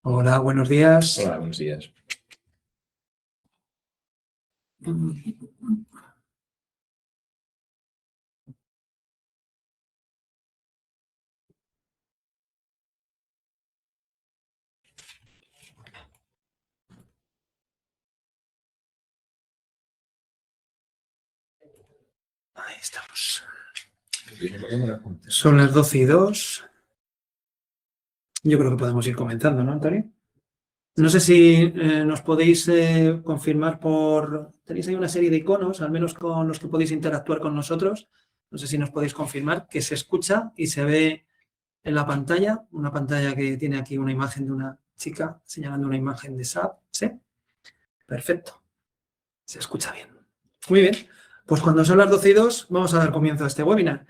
Hola, buenos días. Hola, buenos días. Ahí estamos. Son las 12:02. Yo creo que podemos ir comenzando, ¿no, Antonio? No sé si nos podéis confirmar Tenéis ahí una serie de iconos, al menos con los que podéis interactuar con nosotros. No sé si nos podéis confirmar que se escucha y se ve en la pantalla, una pantalla que tiene aquí una imagen de una chica señalando una imagen de SAP. ¿Sí? Perfecto. Se escucha bien. Muy bien. Pues cuando son las 12:02 vamos a dar comienzo a este webinar.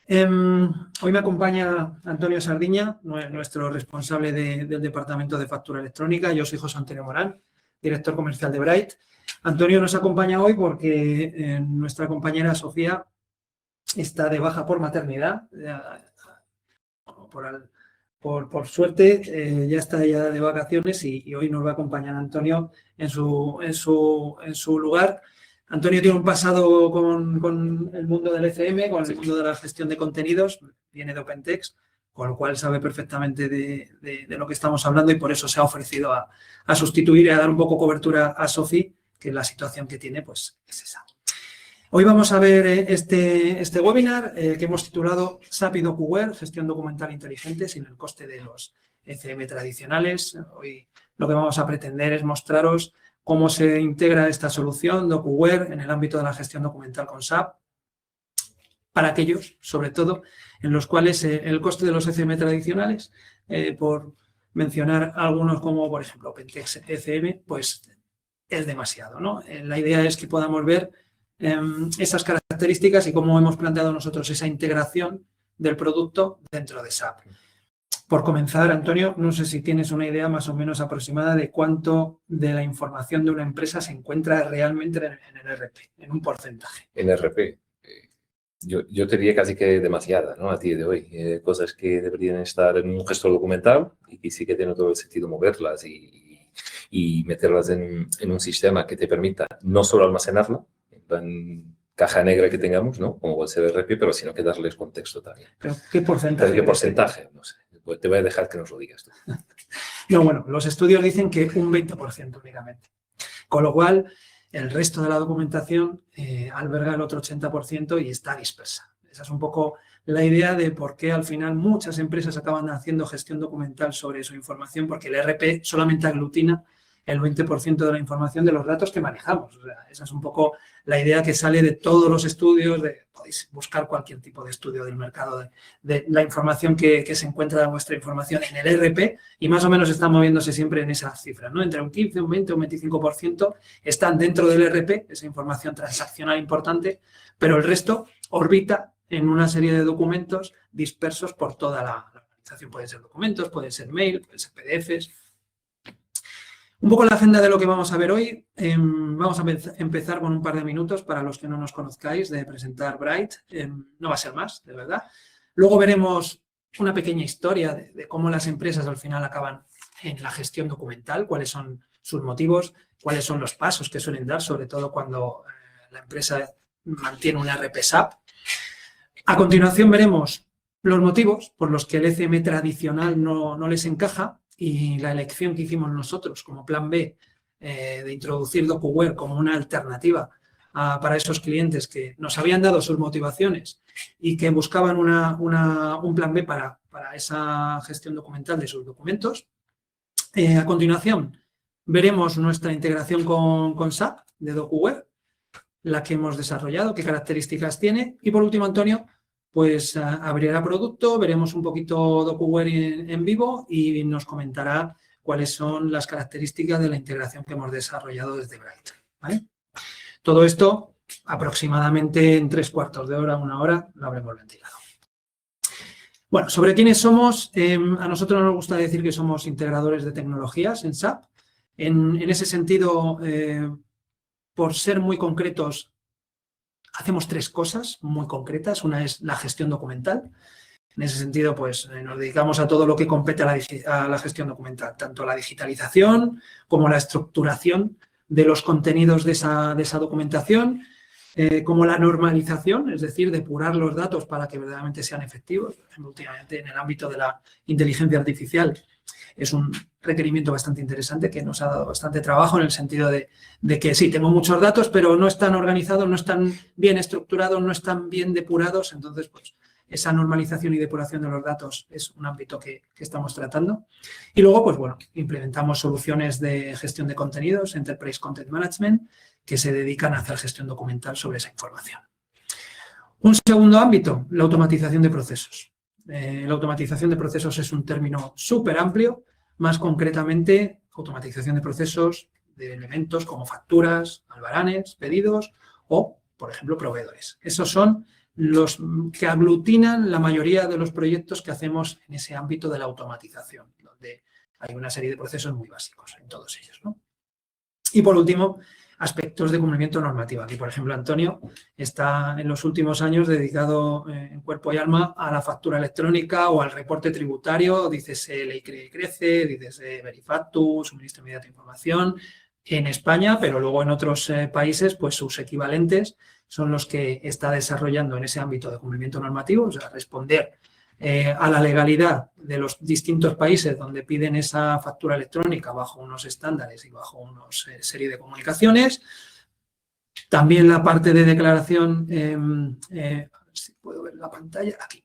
Hoy me acompaña Antonio Sardiña, nuestro responsable del Departamento de Factura Electrónica. Yo soy José Antonio Morán, director comercial de Bright. Antonio nos acompaña hoy porque nuestra compañera Sofía está de baja por maternidad. Por suerte, ya está ya de vacaciones y hoy nos va a acompañar Antonio en su lugar. Antonio tiene un pasado con el mundo del ECM, con el mundo de la gestión de contenidos, viene de OpenText, con lo cual sabe perfectamente de lo que estamos hablando y por eso se ha ofrecido a sustituir y a dar un poco cobertura a Sofi, que la situación que tiene pues es esa. Hoy vamos a ver este webinar que hemos titulado SAP y DocuWare, gestión documental inteligente sin el coste de los ECM tradicionales. Hoy lo que vamos a pretender es mostraros cómo se integra esta solución DocuWare en el ámbito de la gestión documental con SAP para aquellos, sobre todo, en los cuales el coste de los ECM tradicionales, por mencionar algunos como, por ejemplo, OpenText ECM, pues es demasiado, ¿no? La idea es que podamos ver esas características y cómo hemos planteado nosotros esa integración del producto dentro de SAP. Por comenzar, Antonio, no sé si tienes una idea más o menos aproximada de cuánto de la información de una empresa se encuentra realmente en el ERP, en un porcentaje. En ERP, yo te diría casi que demasiada, ¿no? A día de hoy. Cosas que deberían estar en un gestor documental y que sí que tiene todo el sentido moverlas y meterlas en un sistema que te permita no solo almacenarla, en plan caja negra que tengamos, ¿no? Como puede ser ERP, pero sino que darles contexto también. ¿Pero qué porcentaje? ¿Qué porcentaje? No sé. Pues te voy a dejar que nos lo digas tú. No, bueno, los estudios dicen que un 20% únicamente. Con lo cual, el resto de la documentación alberga el otro 80% y está dispersa. Esa es un poco la idea de por qué al final muchas empresas acaban haciendo gestión documental sobre su información, porque el ERP solamente aglutina el 20% de la información de los datos que manejamos. O sea, esa es un poco la idea que sale de todos los estudios, podéis buscar cualquier tipo de estudio del mercado, de la información que se encuentra en vuestra información en el ERP y más o menos está moviéndose siempre en esas cifras, ¿no? Entre un 15, un 20, un 25% están dentro del ERP, esa información transaccional importante, pero el resto orbita en una serie de documentos dispersos por toda la organización. Pueden ser documentos, pueden ser mail, pueden ser PDFs. Un poco la agenda de lo que vamos a ver hoy. Vamos a empezar con un par de minutos para los que no nos conozcáis de presentar Bright. No va a ser más, de verdad. Luego veremos una pequeña historia de cómo las empresas al final acaban en la gestión documental, cuáles son sus motivos, cuáles son los pasos que suelen dar, sobre todo cuando la empresa mantiene un ERP SAP. A continuación veremos los motivos por los que el ECM tradicional no les encaja y la elección que hicimos nosotros como plan B de introducir DocuWare como una alternativa para esos clientes que nos habían dado sus motivaciones y que buscaban un plan B para esa gestión documental de sus documentos. A continuación veremos nuestra integración con SAP de DocuWare, la que hemos desarrollado, qué características tiene. Y por último, Antonio, pues abrirá producto, veremos un poquito DocuWare en vivo y nos comentará cuáles son las características de la integración que hemos desarrollado desde Bright, ¿vale? Todo esto aproximadamente en 3/4 de hora, 1 hora, lo habremos ventilado. Bueno, sobre quiénes somos, a nosotros nos gusta decir que somos integradores de tecnologías en SAP. En ese sentido, por ser muy concretos, hacemos 3 cosas muy concretas. Una es la gestión documental. En ese sentido, pues nos dedicamos a todo lo que compete a la gestión documental, tanto la digitalización como la estructuración de los contenidos de esa documentación, como la normalización, es decir, depurar los datos para que verdaderamente sean efectivos. Por ejemplo, últimamente en el ámbito de la inteligencia artificial es un requerimiento bastante interesante que nos ha dado bastante trabajo en el sentido de que sí, tengo muchos datos, pero no están organizados, no están bien estructurados, no están bien depurados. Entonces, pues esa normalización y depuración de los datos es un ámbito que estamos tratando. Y luego, pues bueno, implementamos soluciones de gestión de contenidos, Enterprise Content Management, que se dedican a hacer gestión documental sobre esa información. Un segundo ámbito, la automatización de procesos. La automatización de procesos es un término súper amplio, más concretamente automatización de procesos de elementos como facturas, albaranes, pedidos o, por ejemplo, proveedores. Esos son los que aglutinan la mayoría de los proyectos que hacemos en ese ámbito de la automatización, donde hay una serie de procesos muy básicos en todos ellos, ¿no? Y por último, aspectos de cumplimiento normativo. Aquí, por ejemplo, Antonio está en los últimos años dedicado en cuerpo y alma a la factura electrónica o al reporte tributario, dícese Ley Crece, dícese Verifactus, Suministro Inmediato de Información, en España, pero luego en otros países, pues sus equivalentes son los que está desarrollando en ese ámbito de cumplimiento normativo, o sea, responder a la legalidad de los distintos países donde piden esa factura electrónica bajo unos estándares y bajo una serie de comunicaciones. También la parte de declaración, si puedo ver la pantalla, aquí,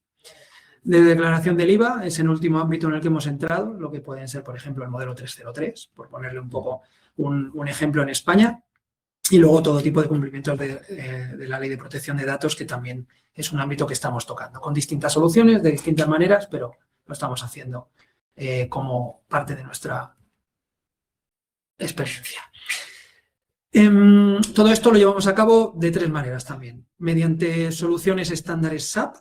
de declaración del IVA, es el último ámbito en el que hemos entrado, lo que pueden ser, por ejemplo, el modelo 303, por ponerle un poco un ejemplo en España. Y luego todo tipo de cumplimientos de la Ley de Protección de Datos, que también es un ámbito que estamos tocando, con distintas soluciones, de distintas maneras, pero lo estamos haciendo como parte de nuestra experiencia. Todo esto lo llevamos a cabo de tres maneras también. Mediante soluciones estándares SAP,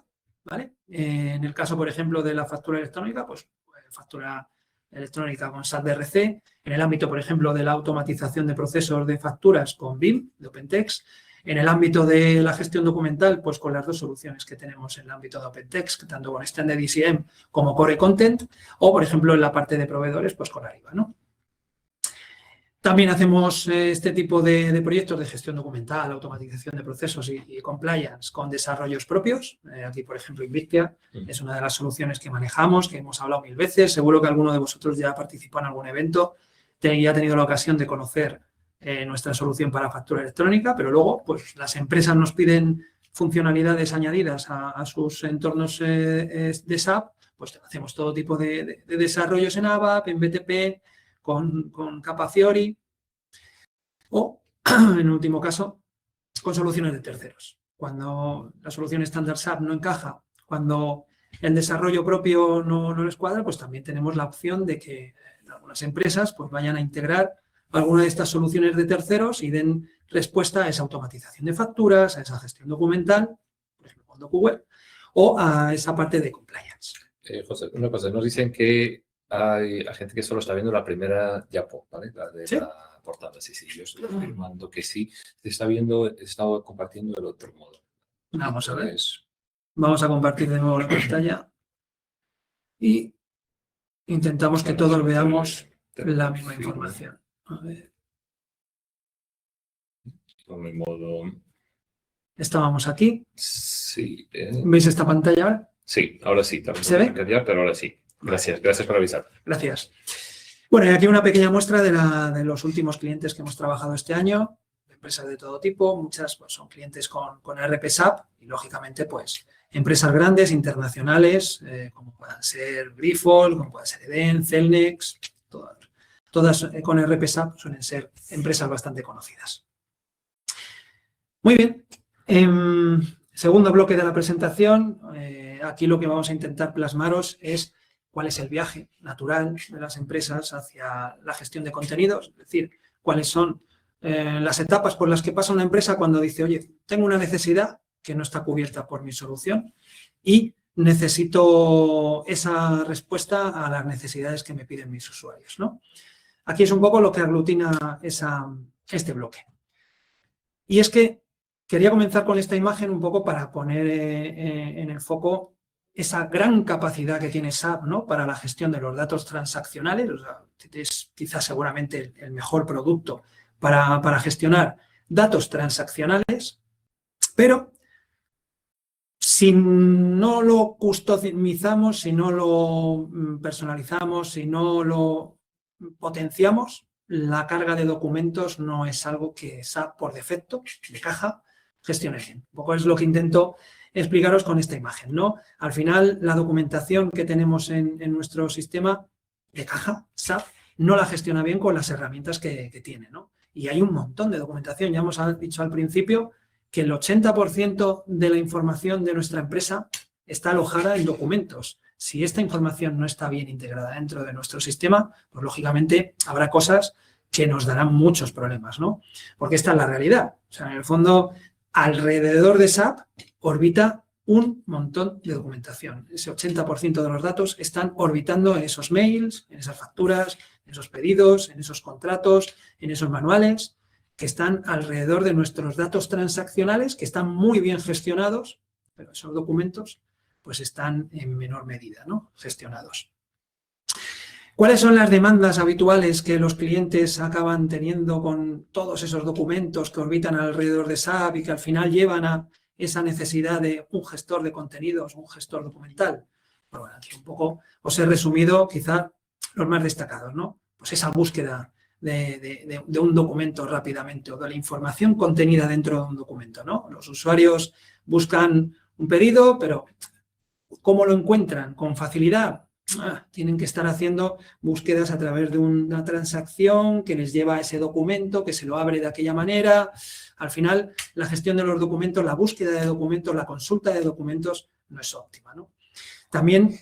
¿vale? En el caso, por ejemplo, de la factura electrónica, pues factura electrónica con SAP DRC, en el ámbito, por ejemplo, de la automatización de procesos de facturas con BIM, de OpenText, en el ámbito de la gestión documental, pues con las dos soluciones que tenemos en el ámbito de OpenText, tanto con Extended ECM como Core Content, o, por ejemplo, en la parte de proveedores, pues con Ariba, ¿no? También hacemos este tipo de proyectos de gestión documental, automatización de procesos y compliance con desarrollos propios. Aquí, por ejemplo, Invictia es una de las soluciones que manejamos, que hemos hablado 1000 veces. Seguro que alguno de vosotros ya participó en algún evento y ha tenido la ocasión de conocer nuestra solución para factura electrónica, pero luego pues, las empresas nos piden funcionalidades añadidas a sus entornos de SAP, pues hacemos todo tipo de desarrollos en ABAP, en BTP, con Capa Fiori o, en último caso, con soluciones de terceros. Cuando la solución estándar SAP no encaja, cuando el desarrollo propio no les cuadra, pues también tenemos la opción de que algunas empresas pues, vayan a integrar alguna de estas soluciones de terceros y den respuesta a esa automatización de facturas, a esa gestión documental, por ejemplo, con DocuWeb, o a esa parte de compliance. José, una cosa, nos dicen que hay gente que solo está viendo la primera diapo, ¿vale? La de ¿sí? La portada. Sí, yo estoy afirmando que sí. Se está viendo, he estado compartiendo el otro modo. Vamos a ver. Vamos a compartir de nuevo la pantalla y intentamos que todos veamos la misma información. A ver. Con el modo... Estábamos aquí. Sí. ¿Veis esta pantalla ahora? Sí, ahora sí. ¿Se ve? Pero ahora sí. Gracias por avisar. Gracias. Bueno, y aquí una pequeña muestra de los últimos clientes que hemos trabajado este año, empresas de todo tipo, muchas pues, son clientes con ERP SAP y, lógicamente, pues empresas grandes, internacionales, como puedan ser Grifols, como puedan ser Eden, Celnex, todas con ERP SAP suelen ser empresas bastante conocidas. Muy bien. Segundo bloque de la presentación, aquí lo que vamos a intentar plasmaros es cuál es el viaje natural de las empresas hacia la gestión de contenidos, es decir, cuáles son las etapas por las que pasa una empresa cuando dice, oye, tengo una necesidad que no está cubierta por mi solución y necesito esa respuesta a las necesidades que me piden mis usuarios, ¿no? Aquí es un poco lo que aglutina este bloque. Y es que quería comenzar con esta imagen un poco para poner en el foco esa gran capacidad que tiene SAP, ¿no?, para la gestión de los datos transaccionales. O sea, es quizás seguramente el mejor producto para gestionar datos transaccionales, pero si no lo customizamos, si no lo personalizamos, si no lo potenciamos, la carga de documentos no es algo que SAP por defecto, de caja, gestione bien. Un poco es lo que intento explicaros con esta imagen, ¿no? Al final, la documentación que tenemos en nuestro sistema de caja, SAP, no la gestiona bien con las herramientas que tiene, ¿no? Y hay un montón de documentación. Ya hemos dicho al principio que el 80% de la información de nuestra empresa está alojada en documentos. Si esta información no está bien integrada dentro de nuestro sistema, pues lógicamente habrá cosas que nos darán muchos problemas, ¿no? Porque esta es la realidad. O sea, en el fondo, alrededor de SAP orbita un montón de documentación. Ese 80% de los datos están orbitando en esos mails, en esas facturas, en esos pedidos, en esos contratos, en esos manuales, que están alrededor de nuestros datos transaccionales, que están muy bien gestionados, pero esos documentos pues están en menor medida, ¿no?, gestionados. ¿Cuáles son las demandas habituales que los clientes acaban teniendo con todos esos documentos que orbitan alrededor de SAP y que al final llevan a esa necesidad de un gestor de contenidos, un gestor documental? Bueno, aquí un poco os he resumido quizá los más destacados, ¿no? Pues esa búsqueda de un documento rápidamente o de la información contenida dentro de un documento, ¿no? Los usuarios buscan un pedido, pero ¿cómo lo encuentran? ¿Con facilidad? Tienen que estar haciendo búsquedas a través de una transacción que les lleva a ese documento, que se lo abre de aquella manera. Al final, la gestión de los documentos, la búsqueda de documentos, la consulta de documentos no es óptima, ¿no? También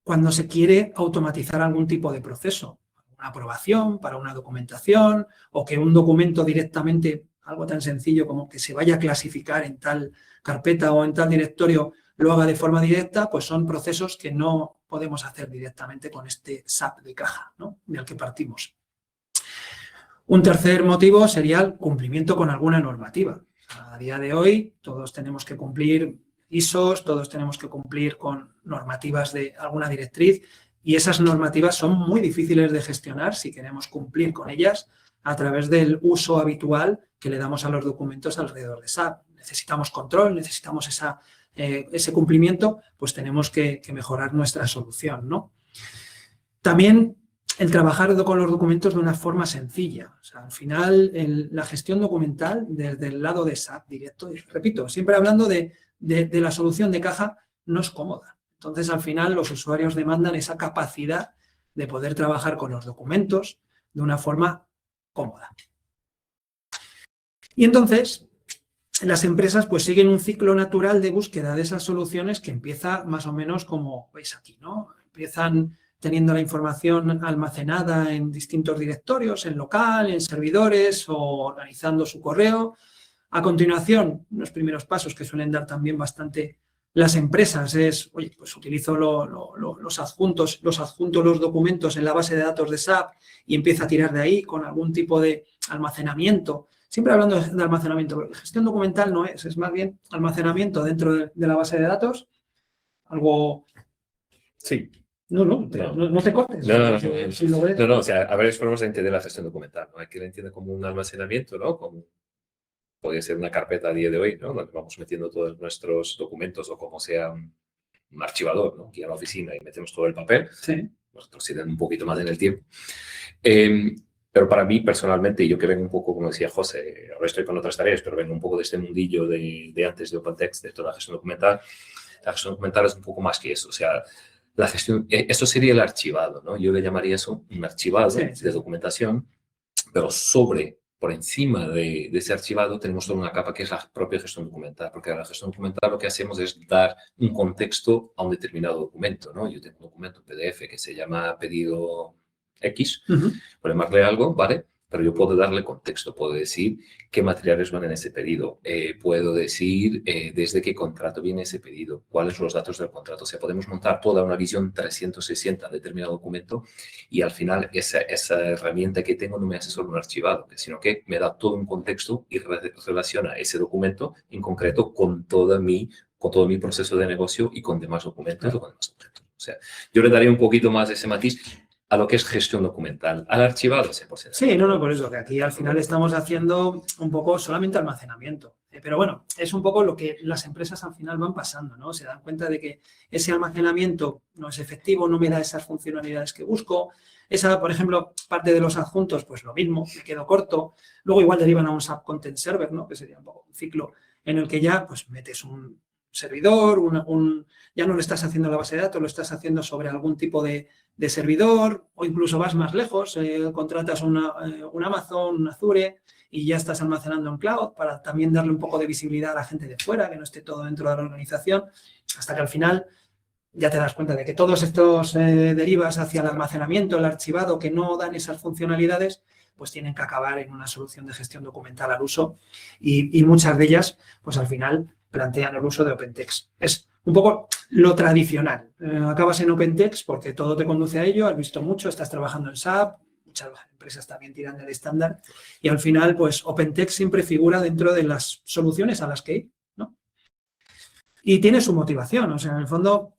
cuando se quiere automatizar algún tipo de proceso, una aprobación para una documentación o que un documento directamente, algo tan sencillo como que se vaya a clasificar en tal carpeta o en tal directorio, lo haga de forma directa, pues son procesos que no podemos hacer directamente con este SAP de caja, ¿no?, del que partimos. Un tercer motivo sería el cumplimiento con alguna normativa. A día de hoy todos tenemos que cumplir ISOs, todos tenemos que cumplir con normativas de alguna directriz y esas normativas son muy difíciles de gestionar si queremos cumplir con ellas a través del uso habitual que le damos a los documentos alrededor de SAP. Necesitamos control, necesitamos ese cumplimiento, pues tenemos que mejorar nuestra solución, ¿no? También el trabajar con los documentos de una forma sencilla. O sea, al final, la gestión documental desde el lado de SAP directo, y repito, siempre hablando de la solución de caja, no es cómoda. Entonces, al final, los usuarios demandan esa capacidad de poder trabajar con los documentos de una forma cómoda. Y entonces, las empresas pues siguen un ciclo natural de búsqueda de esas soluciones que empieza más o menos como veis aquí, ¿no? Empiezan teniendo la información almacenada en distintos directorios, en local, en servidores o organizando su correo. A continuación, los primeros pasos que suelen dar también bastante las empresas es, oye, pues utilizo los adjuntos los documentos en la base de datos de SAP y empiezo a tirar de ahí con algún tipo de almacenamiento. Siempre hablando de almacenamiento, porque gestión documental no es más bien almacenamiento dentro de la base de datos. Algo... Sí. No te cortes. No, o sea, a ver, formas de entender la gestión documental, ¿no? Hay que la entiende como un almacenamiento, ¿no? Como podría ser una carpeta a día de hoy, ¿no?, donde vamos metiendo todos nuestros documentos o como sea un archivador, ¿no?, que a la oficina y metemos todo el papel. Sí. Nosotros sí un poquito más en el tiempo. Pero para mí, personalmente, yo que vengo un poco, como decía José, ahora estoy con otras tareas, pero vengo un poco de este mundillo de antes de OpenText, de toda la gestión documental. La gestión documental es un poco más que eso. O sea, la gestión, esto sería el archivado, ¿no? Yo le llamaría eso un archivado de documentación, pero por encima de ese archivado tenemos toda una capa que es la propia gestión documental, porque en la gestión documental lo que hacemos es dar un contexto a un determinado documento, ¿no? Yo tengo un documento PDF que se llama pedido X, por llamarle algo, ¿vale? pero yo puedo darle contexto, puedo decir qué materiales van en ese pedido, puedo decir desde qué contrato viene ese pedido, cuáles son los datos del contrato. O sea, podemos montar toda una visión 360 de determinado documento y al final esa herramienta que tengo no me hace solo un archivado, sino que me da todo un contexto y relaciona ese documento en concreto con todo mi proceso de negocio y con demás documentos. O sea, yo le daría un poquito más ese matiz a lo que es gestión documental, al archivado 100%. Sí, no, por eso, que aquí al final estamos haciendo un poco solamente almacenamiento. Pero bueno, es un poco lo que las empresas al final van pasando, ¿no? Se dan cuenta de que ese almacenamiento no es efectivo, no me da esas funcionalidades que busco. Esa, por ejemplo, parte de los adjuntos, pues lo mismo, me quedo corto. Luego igual derivan a un SAP Content Server, ¿no? Que sería un poco un ciclo en el que ya pues metes un servidor, ya no lo estás haciendo en la base de datos, lo estás haciendo sobre algún tipo de servidor, o incluso vas más lejos, contratas un Amazon, un Azure y ya estás almacenando en cloud para también darle un poco de visibilidad a la gente de fuera, que no esté todo dentro de la organización, hasta que al final ya te das cuenta de que todos estos derivas hacia el almacenamiento, el archivado, que no dan esas funcionalidades, pues tienen que acabar en una solución de gestión documental al uso y muchas de ellas, pues al final plantean el uso de OpenText. Es un poco lo tradicional. Acabas en OpenText porque todo te conduce a ello, has visto mucho, estás trabajando en SAP, muchas empresas también tiran del estándar y al final, pues OpenText siempre figura dentro de las soluciones a las que ir, ¿no? Y tiene su motivación, o sea, en el fondo,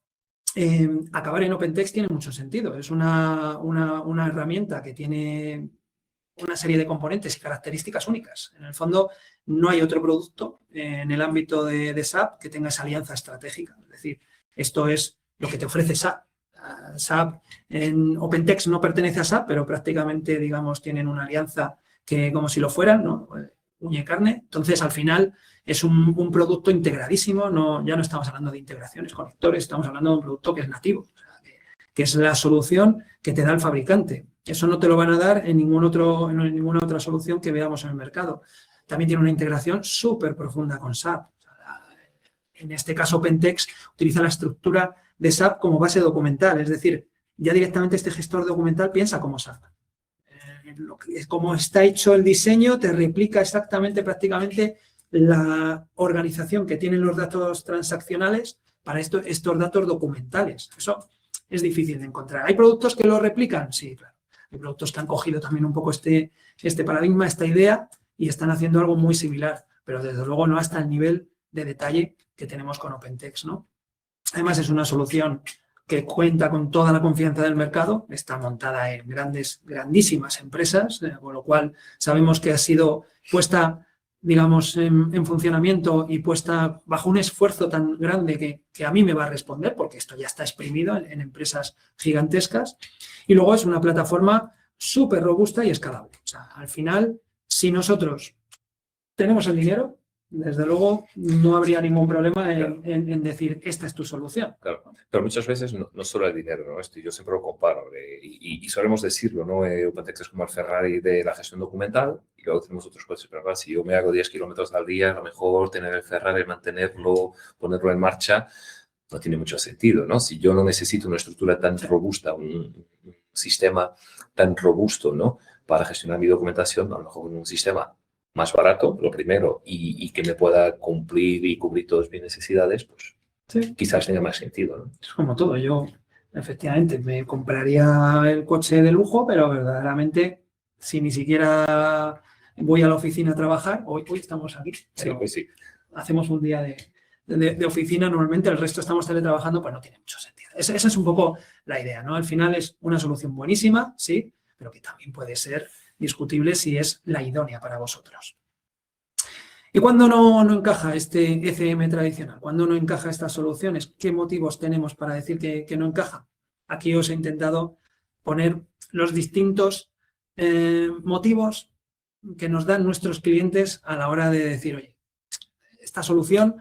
acabar en OpenText tiene mucho sentido. Es una herramienta que tiene una serie de componentes y características únicas. En el fondo, no hay otro producto en el ámbito de SAP que tenga esa alianza estratégica. Es decir, esto es lo que te ofrece SAP. SAP en OpenText no pertenece a SAP, pero prácticamente, digamos, tienen una alianza que como si lo fueran, ¿no? Uña y carne. Entonces, al final, es un producto integradísimo. Ya no estamos hablando de integraciones, conectores, estamos hablando de un producto que es nativo, o sea, que es la solución que te da el fabricante. Eso no te lo van a dar en ninguna otra solución que veamos en el mercado. También tiene una integración súper profunda con SAP. En este caso, OpenText utiliza la estructura de SAP como base documental. Es decir, ya directamente este gestor documental piensa como SAP. Como está hecho el diseño, te replica exactamente, prácticamente, la organización que tienen los datos transaccionales para estos datos documentales. Eso es difícil de encontrar. ¿Hay productos que lo replican? Sí, claro. Hay productos que han cogido también un poco este paradigma, esta idea, y están haciendo algo muy similar, pero desde luego no hasta el nivel de detalle que tenemos con OpenText, ¿no? Además, es una solución que cuenta con toda la confianza del mercado, está montada en grandísimas empresas, con lo cual sabemos que ha sido puesta, digamos, en funcionamiento y puesta bajo un esfuerzo tan grande que a mí me va a responder, porque esto ya está exprimido en empresas gigantescas. Y luego es una plataforma súper robusta y escalable. O sea, al final, si nosotros tenemos el dinero, desde luego no habría ningún problema en decir, esta es tu solución. Claro, pero muchas veces no solo el dinero, ¿no? Esto yo siempre lo comparo y solemos decirlo, ¿no? OpenText es como el Ferrari de la gestión documental y luego tenemos otros coches, pero si yo me hago 10 kilómetros al día, a lo mejor tener el Ferrari, mantenerlo, ponerlo en marcha, no tiene mucho sentido, ¿no? Si yo no necesito una estructura tan robusta, un sistema tan robusto, ¿no? Para gestionar mi documentación, a lo mejor un sistema más barato, lo primero, y que me pueda cumplir y cubrir todas mis necesidades, pues sí, quizás tenga más sentido, ¿no? Es como todo. Yo, efectivamente, me compraría el coche de lujo, pero verdaderamente, si ni siquiera voy a la oficina a trabajar, hoy estamos aquí, pero sí, pues sí. Hacemos un día de oficina, normalmente el resto estamos teletrabajando, pues no tiene mucho sentido. Esa es un poco la idea, ¿no? Al final es una solución buenísima, sí, pero que también puede ser discutible si es la idónea para vosotros. ¿Y cuándo no encaja este ECM tradicional? ¿Cuándo no encaja estas soluciones? ¿Qué motivos tenemos para decir que no encaja? Aquí os he intentado poner los distintos motivos que nos dan nuestros clientes a la hora de decir, oye, esta solución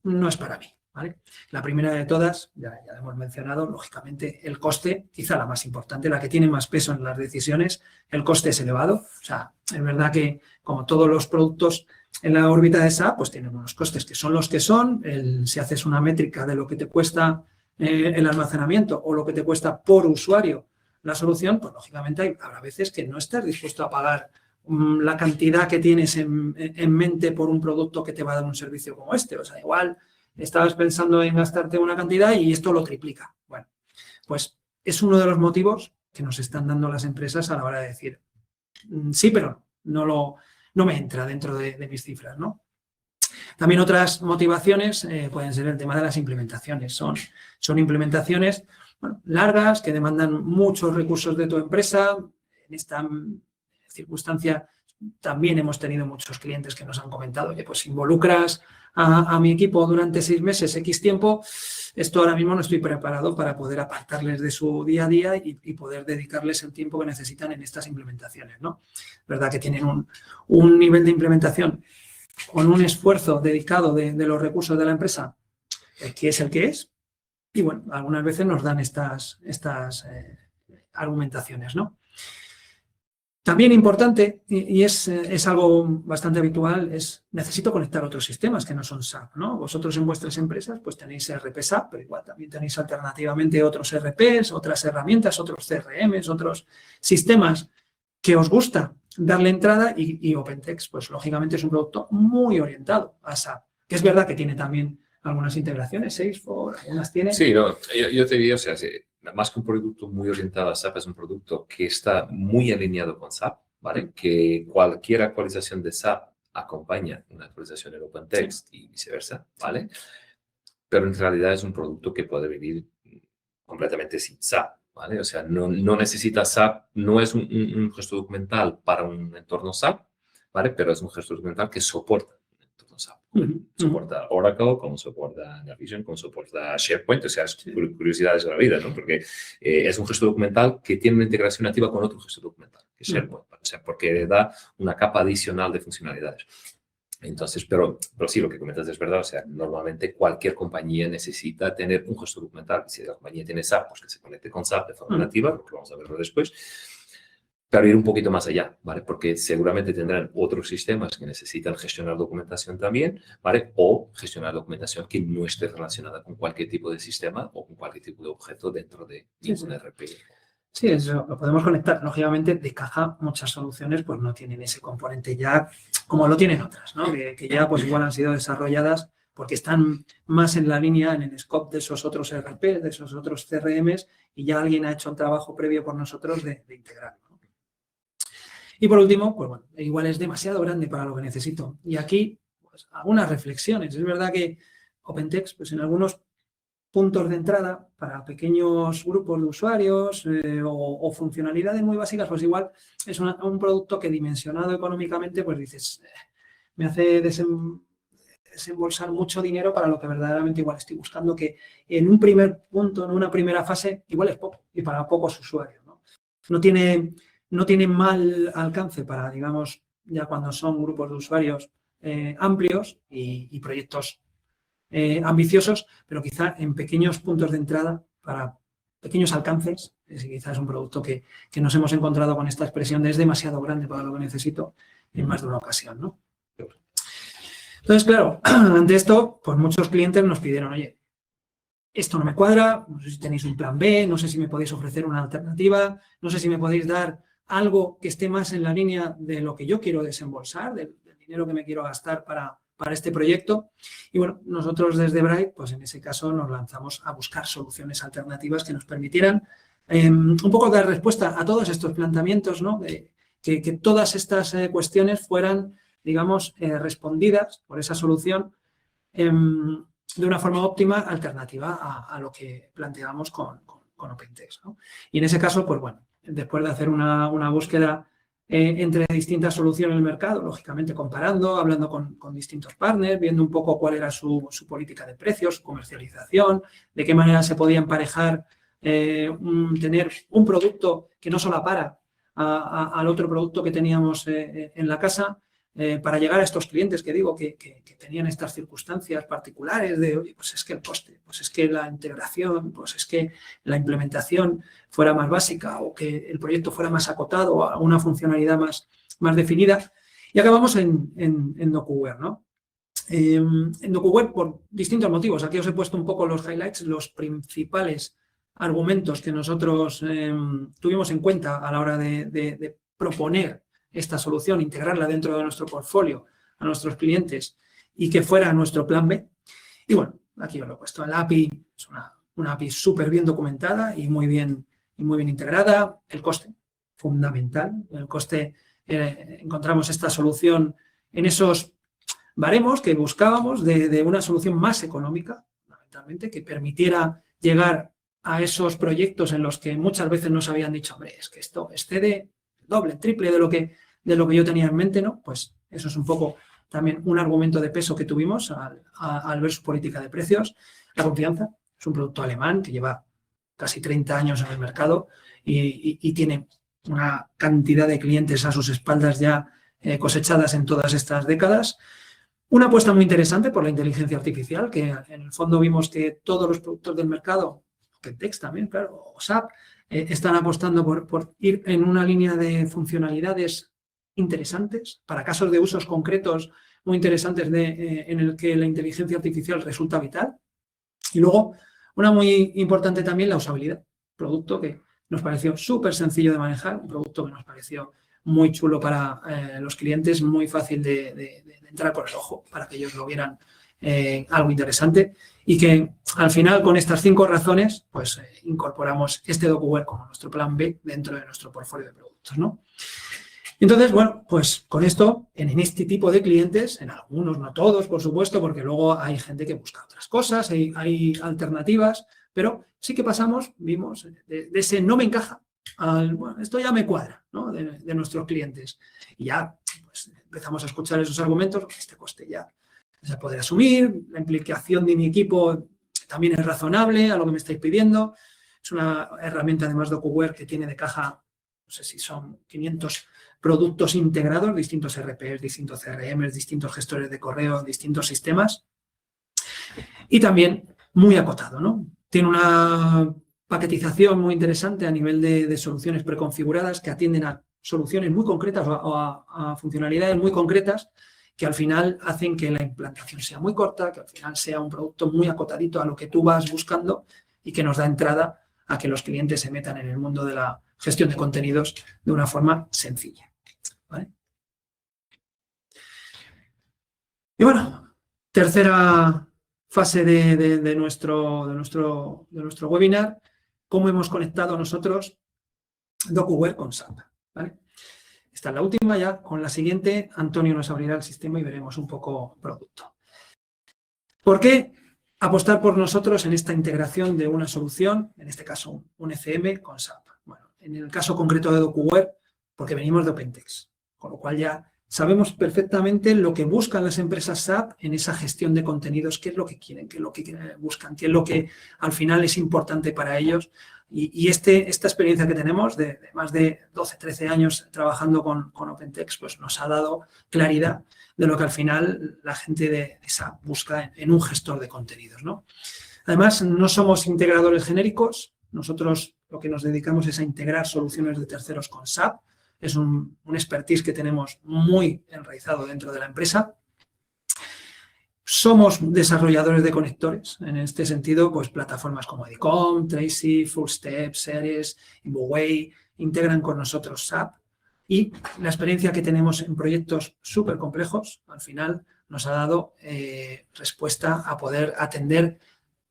no es para mí, ¿vale? La primera de todas, ya hemos mencionado, lógicamente, el coste, quizá la más importante, la que tiene más peso en las decisiones. El coste es elevado. O sea, es verdad que, como todos los productos en la órbita de SAP, pues tienen unos costes que son los que son. Si haces una métrica de lo que te cuesta el almacenamiento o lo que te cuesta por usuario la solución, pues lógicamente habrá veces que no estás dispuesto a pagar la cantidad que tienes en mente por un producto que te va a dar un servicio como este. O sea, igual estabas pensando en gastarte una cantidad y esto lo triplica. Bueno, pues es uno de los motivos que nos están dando las empresas a la hora de decir, sí, pero no me entra dentro de mis cifras, ¿no? También otras motivaciones pueden ser el tema de las implementaciones. Son implementaciones largas que demandan muchos recursos de tu empresa. En esta circunstancia también hemos tenido muchos clientes que nos han comentado que pues involucras a mi equipo durante 6 meses, X tiempo, esto ahora mismo no estoy preparado para poder apartarles de su día a día y poder dedicarles el tiempo que necesitan en estas implementaciones, ¿no? Es verdad que tienen un nivel de implementación con un esfuerzo dedicado de los recursos de la empresa, que es el que es, y bueno, algunas veces nos dan estas argumentaciones, ¿no? También importante, y es algo bastante habitual, es necesito conectar otros sistemas que no son SAP, ¿no? Vosotros en vuestras empresas pues tenéis ERP SAP, pero igual también tenéis alternativamente otros ERPs, otras herramientas, otros CRMs, otros sistemas que os gusta darle entrada y OpenText, pues lógicamente es un producto muy orientado a SAP, que es verdad que tiene también algunas integraciones, Salesforce, algunas tiene. Sí, no, yo te diría, o sea, más que un producto muy orientado a SAP, es un producto que está muy alineado con SAP, ¿vale? Que cualquier actualización de SAP acompaña una actualización en OpenText y viceversa, ¿vale? Pero en realidad es un producto que puede vivir completamente sin SAP, ¿vale? O sea, no necesita SAP, no es un gestor documental para un entorno SAP, ¿vale? Pero es un gestor documental que soporta un entorno SAP. Soporta Oracle, como soporta Navision, como soporta SharePoint, o sea, es curiosidades de la vida, ¿no? Porque es un gestor documental que tiene una integración nativa con otro gestor documental, que es SharePoint, o sea, porque le da una capa adicional de funcionalidades. Entonces, pero sí, lo que comentas es verdad, o sea, normalmente cualquier compañía necesita tener un gestor documental. Si la compañía tiene SAP, pues que se conecte con SAP de forma nativa, lo que vamos a verlo después, pero ir un poquito más allá, ¿vale? Porque seguramente tendrán otros sistemas que necesitan gestionar documentación también, ¿vale? O gestionar documentación que no esté relacionada con cualquier tipo de sistema o con cualquier tipo de objeto dentro de ningún ERP. Sí, eso lo podemos conectar. Lógicamente, de caja, muchas soluciones pues no tienen ese componente ya como lo tienen otras, ¿no? Que ya pues igual han sido desarrolladas porque están más en la línea, en el scope de esos otros ERP, de esos otros CRMs, y ya alguien ha hecho un trabajo previo por nosotros de integrarlo, ¿no? Y por último, pues bueno, igual es demasiado grande para lo que necesito. Y aquí, pues algunas reflexiones. Es verdad que OpenText, pues en algunos puntos de entrada para pequeños grupos de usuarios o funcionalidades muy básicas, pues igual es un producto que dimensionado económicamente, pues dices, me hace desembolsar mucho dinero para lo que verdaderamente igual estoy buscando, que en un primer punto, en una primera fase, igual es poco y para pocos usuarios, ¿no? No tiene mal alcance para, digamos, ya cuando son grupos de usuarios amplios y proyectos ambiciosos, pero quizá en pequeños puntos de entrada para pequeños alcances, quizás es un producto que nos hemos encontrado con esta expresión de es demasiado grande para lo que necesito en más de una ocasión, ¿no? Entonces, claro, ante esto, pues muchos clientes nos pidieron, oye, esto no me cuadra, no sé si tenéis un plan B, no sé si me podéis ofrecer una alternativa, no sé si me podéis dar algo que esté más en la línea de lo que yo quiero desembolsar, del dinero que me quiero gastar para este proyecto. Y bueno, nosotros desde Bright, pues en ese caso nos lanzamos a buscar soluciones alternativas que nos permitieran un poco dar respuesta a todos estos planteamientos, ¿no? Que todas estas cuestiones fueran, digamos, respondidas por esa solución de una forma óptima, alternativa a lo que planteamos con OpenText, ¿no? Y en ese caso, pues bueno, después de hacer una búsqueda entre distintas soluciones en el mercado, lógicamente comparando, hablando con distintos partners, viendo un poco cuál era su política de precios, su comercialización, de qué manera se podía emparejar tener un producto que no solapara al otro producto que teníamos en la casa, para llegar a estos clientes que digo que tenían estas circunstancias particulares de, oye, pues es que el coste, pues es que la integración, pues es que la implementación fuera más básica o que el proyecto fuera más acotado a una funcionalidad más definida. Y acabamos en DocuWare, ¿no? En DocuWare por distintos motivos. Aquí os he puesto un poco los highlights, los principales argumentos que nosotros tuvimos en cuenta a la hora de proponer esta solución, integrarla dentro de nuestro portfolio a nuestros clientes y que fuera nuestro plan B. Y bueno, aquí os lo he puesto. La API es una API súper bien documentada y muy bien integrada. El coste, fundamental. El coste, encontramos esta solución en esos baremos que buscábamos de una solución más económica, fundamentalmente, que permitiera llegar a esos proyectos en los que muchas veces nos habían dicho, hombre, es que esto excede doble, triple de lo que yo tenía en mente, ¿no? Pues eso es un poco también un argumento de peso que tuvimos al ver su política de precios. La confianza es un producto alemán que lleva casi 30 años en el mercado y tiene una cantidad de clientes a sus espaldas ya cosechadas en todas estas décadas. Una apuesta muy interesante por la inteligencia artificial, que en el fondo vimos que todos los productos del mercado, OpenText también, claro, o SAP, están apostando por ir en una línea de funcionalidades interesantes, para casos de usos concretos muy interesantes en el que la inteligencia artificial resulta vital. Y luego, una muy importante también, la usabilidad. Producto que nos pareció súper sencillo de manejar, un producto que nos pareció muy chulo para los clientes, muy fácil de entrar por el ojo para que ellos lo vieran algo interesante y que al final con estas 5 razones pues incorporamos este DocuWare como nuestro plan B dentro de nuestro portfolio de productos, ¿no? Entonces, bueno, pues con esto, en este tipo de clientes, en algunos, no todos, por supuesto, porque luego hay gente que busca otras cosas, hay alternativas, pero sí que vimos de ese no me encaja al, bueno, esto ya me cuadra, ¿no? de nuestros clientes. Y ya pues, empezamos a escuchar esos argumentos, este coste ya se puede asumir, la implicación de mi equipo también es razonable a lo que me estáis pidiendo. Es una herramienta, además, DocuWare que tiene de caja, no sé si son 500 productos integrados, distintos RPs, distintos CRMs, distintos gestores de correo, distintos sistemas. Y también muy acotado, ¿no? Tiene una paquetización muy interesante a nivel de soluciones preconfiguradas que atienden a soluciones muy concretas o a funcionalidades muy concretas que al final hacen que la implantación sea muy corta, que al final sea un producto muy acotadito a lo que tú vas buscando y que nos da entrada a que los clientes se metan en el mundo de la gestión de contenidos de una forma sencilla. ¿Vale? Y bueno, tercera fase de nuestro webinar, cómo hemos conectado nosotros DocuWare con SAP. ¿Vale? Esta es la última ya. Con la siguiente, Antonio nos abrirá el sistema y veremos un poco producto. ¿Por qué apostar por nosotros en esta integración de una solución, en este caso un ECM con SAP? Bueno, en el caso concreto de DocuWare, porque venimos de OpenText, con lo cual ya sabemos perfectamente lo que buscan las empresas SAP en esa gestión de contenidos, qué es lo que quieren, qué es lo que buscan, qué es lo que al final es importante para ellos. Y esta experiencia que tenemos de más de 12, 13 años trabajando con OpenText, pues nos ha dado claridad de lo que al final la gente de SAP busca en un gestor de contenidos, ¿no? Además, no somos integradores genéricos. Nosotros lo que nos dedicamos es a integrar soluciones de terceros con SAP. Es un expertise que tenemos muy enraizado dentro de la empresa. Somos desarrolladores de conectores. En este sentido, pues plataformas como Edicom, Tracy, Fullstep, Series, Imbuway integran con nosotros SAP. Y la experiencia que tenemos en proyectos súper complejos, al final, nos ha dado respuesta a poder atender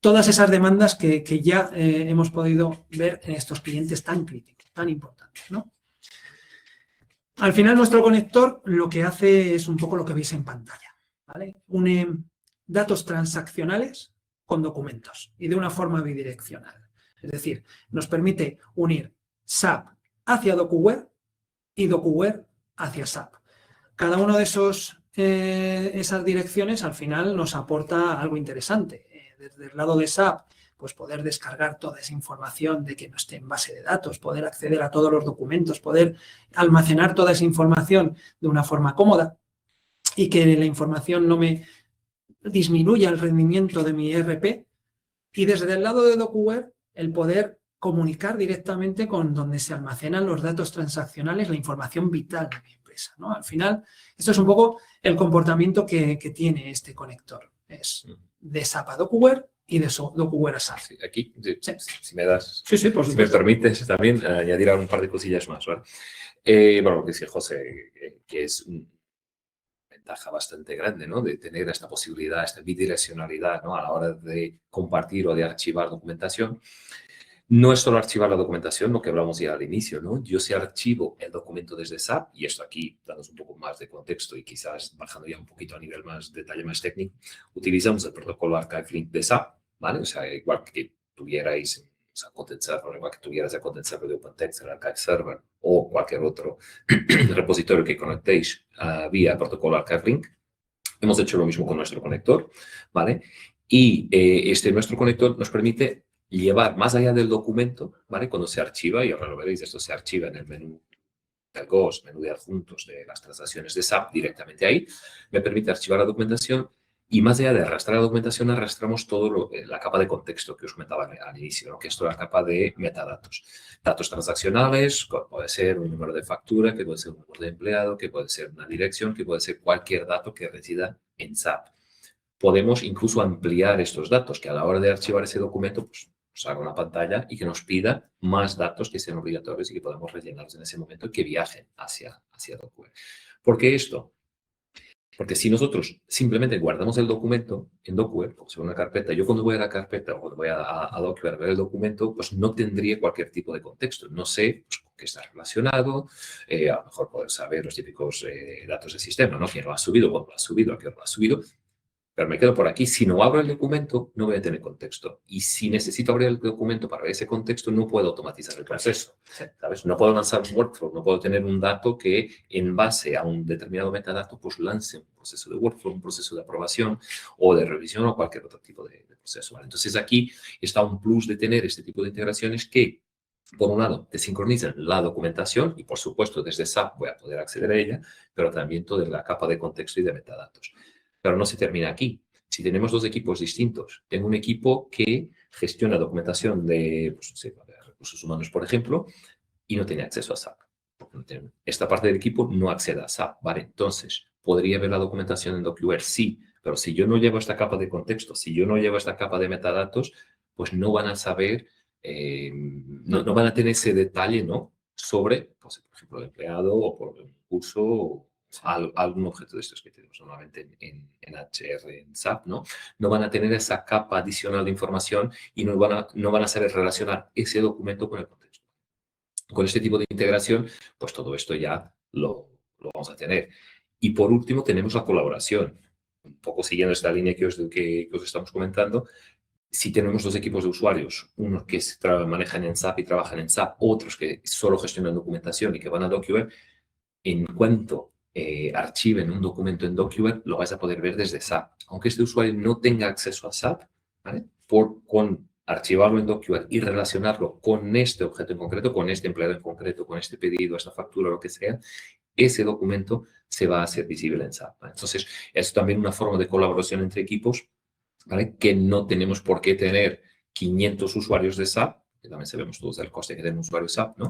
todas esas demandas que ya hemos podido ver en estos clientes tan críticos, tan importantes, ¿no? Al final, nuestro conector lo que hace es un poco lo que veis en pantalla, ¿vale? Une datos transaccionales con documentos y de una forma bidireccional. Es decir, nos permite unir SAP hacia DocuWare y DocuWare hacia SAP. Cada uno de esas direcciones al final nos aporta algo interesante. Desde el lado de SAP, pues poder descargar toda esa información de que no esté en base de datos, poder acceder a todos los documentos, poder almacenar toda esa información de una forma cómoda y que la información no me disminuya el rendimiento de mi ERP. Y desde el lado de DocuWare, el poder comunicar directamente con donde se almacenan los datos transaccionales, la información vital de mi empresa, ¿no? Al final, esto es un poco el comportamiento que tiene este conector. Es de SAP a DocuWare y de DocuWare a SAP. Sí, aquí, Sí. si me das, Sí, por si me supuesto. permites también añadir un par de cosillas más, ¿vale? Bueno, lo que decía José, que es una ventaja bastante grande, ¿no? De tener esta posibilidad, esta bidireccionalidad, ¿no? A la hora de compartir o de archivar documentación. No es solo archivar la documentación, lo que hablamos ya al inicio, ¿no? Yo si archivo el documento desde SAP, y esto aquí, dándonos un poco más de contexto y quizás bajando ya un poquito a nivel más detalle, más técnico, utilizamos el protocolo Archive Link de SAP, ¿vale? O sea, igual que tuvierais a Content Server, igual que tuvieras el Content Server de OpenText, el Archive Server o cualquier otro repositorio que conectéis vía protocolo Archive Link, hemos hecho lo mismo con nuestro conector, ¿vale? Y nuestro conector nos permite llevar más allá del documento, ¿vale? Cuando se archiva, y ahora lo veréis, esto se archiva en el menú del GOS, menú de adjuntos de las transacciones de SAP, directamente ahí, me permite archivar la documentación y más allá de arrastrar la documentación, arrastramos todo la capa de contexto que os comentaba al inicio, ¿no? Que es toda la capa de metadatos. Datos transaccionales, puede ser un número de factura, que puede ser un número de empleado, que puede ser una dirección, que puede ser cualquier dato que resida en SAP. Podemos incluso ampliar estos datos, que a la hora de archivar ese documento, pues nos haga una pantalla y que nos pida más datos que sean obligatorios y que podemos rellenarlos en ese momento y que viajen hacia DocuWare. ¿Por qué esto? Porque si nosotros simplemente guardamos el documento en DocuWare, como si fuera una carpeta, yo cuando voy a la carpeta o cuando voy a DocuWare a ver el documento, pues no tendría cualquier tipo de contexto. No sé pues, con qué está relacionado, a lo mejor poder saber los típicos datos del sistema, ¿no? ¿Quién lo ha subido, cuándo lo ha subido, a qué hora lo ha subido? Pero me quedo por aquí. Si no abro el documento, no voy a tener contexto. Y si necesito abrir el documento para ver ese contexto, no puedo automatizar el proceso. ¿Sabes? No puedo lanzar un workflow, no puedo tener un dato que en base a un determinado metadato, pues lance un proceso de workflow, un proceso de aprobación o de revisión o cualquier otro tipo de proceso. ¿Vale? Entonces aquí está un plus de tener este tipo de integraciones que, por un lado, te sincronizan la documentación y, por supuesto, desde SAP voy a poder acceder a ella, pero también toda la capa de contexto y de metadatos. Pero no se termina aquí. Si tenemos dos equipos distintos, tengo un equipo que gestiona documentación de, pues, de recursos humanos, por ejemplo, y no tiene acceso a SAP. Esta parte del equipo no accede a SAP, ¿vale? Entonces, ¿podría ver la documentación en DocuWare? Sí, pero si yo no llevo esta capa de contexto, si yo no llevo esta capa de metadatos, pues no van a saber, no van a tener ese detalle, ¿no? Sobre, pues, por ejemplo, el empleado o por un curso o algún objeto de estos que tenemos normalmente en HR, en SAP, ¿no? No van a tener esa capa adicional de información y no van a saber relacionar ese documento con el contexto. Con este tipo de integración, pues todo esto ya lo vamos a tener. Y por último, tenemos la colaboración. Un poco siguiendo esta línea que os estamos comentando, si tenemos dos equipos de usuarios, unos que manejan en SAP y trabajan en SAP, otros que solo gestionan documentación y que van a DocuWare, en cuanto archiven un documento en DocuWare, lo vais a poder ver desde SAP. Aunque este usuario no tenga acceso a SAP, ¿vale? Con archivarlo en DocuWare y relacionarlo con este objeto en concreto, con este empleado en concreto, con este pedido, esta factura, lo que sea, ese documento se va a hacer visible en SAP, ¿vale? Entonces, es también una forma de colaboración entre equipos, ¿vale? Que no tenemos por qué tener 500 usuarios de SAP, que también sabemos todos el coste que tiene un usuario SAP, ¿no?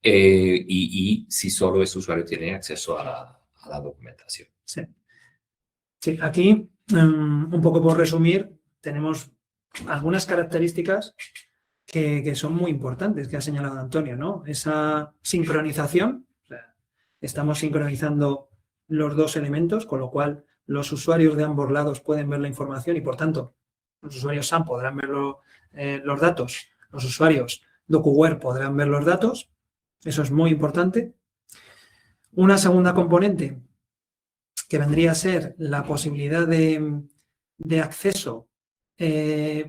Y si solo ese usuario tiene acceso a la documentación. Sí. Sí, aquí, un poco por resumir, tenemos algunas características que son muy importantes, que ha señalado Antonio, ¿no? Esa sincronización, o sea, estamos sincronizando los dos elementos, con lo cual los usuarios de ambos lados pueden ver la información y, por tanto, los usuarios SAP podrán ver los datos, los usuarios DocuWare podrán ver los datos, eso es muy importante. Una segunda componente que vendría a ser la posibilidad de acceso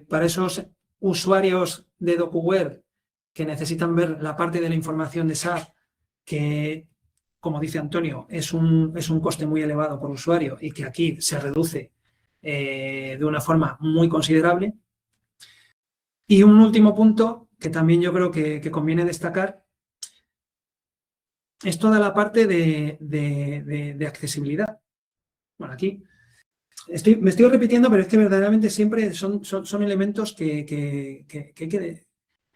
para esos usuarios de DocuWare que necesitan ver la parte de la información de SAP, que, como dice Antonio, es un coste muy elevado por usuario y que aquí se reduce de una forma muy considerable. Y un último punto que también yo creo que conviene destacar es toda la parte de accesibilidad. Bueno, aquí me estoy repitiendo, pero es que verdaderamente siempre son elementos que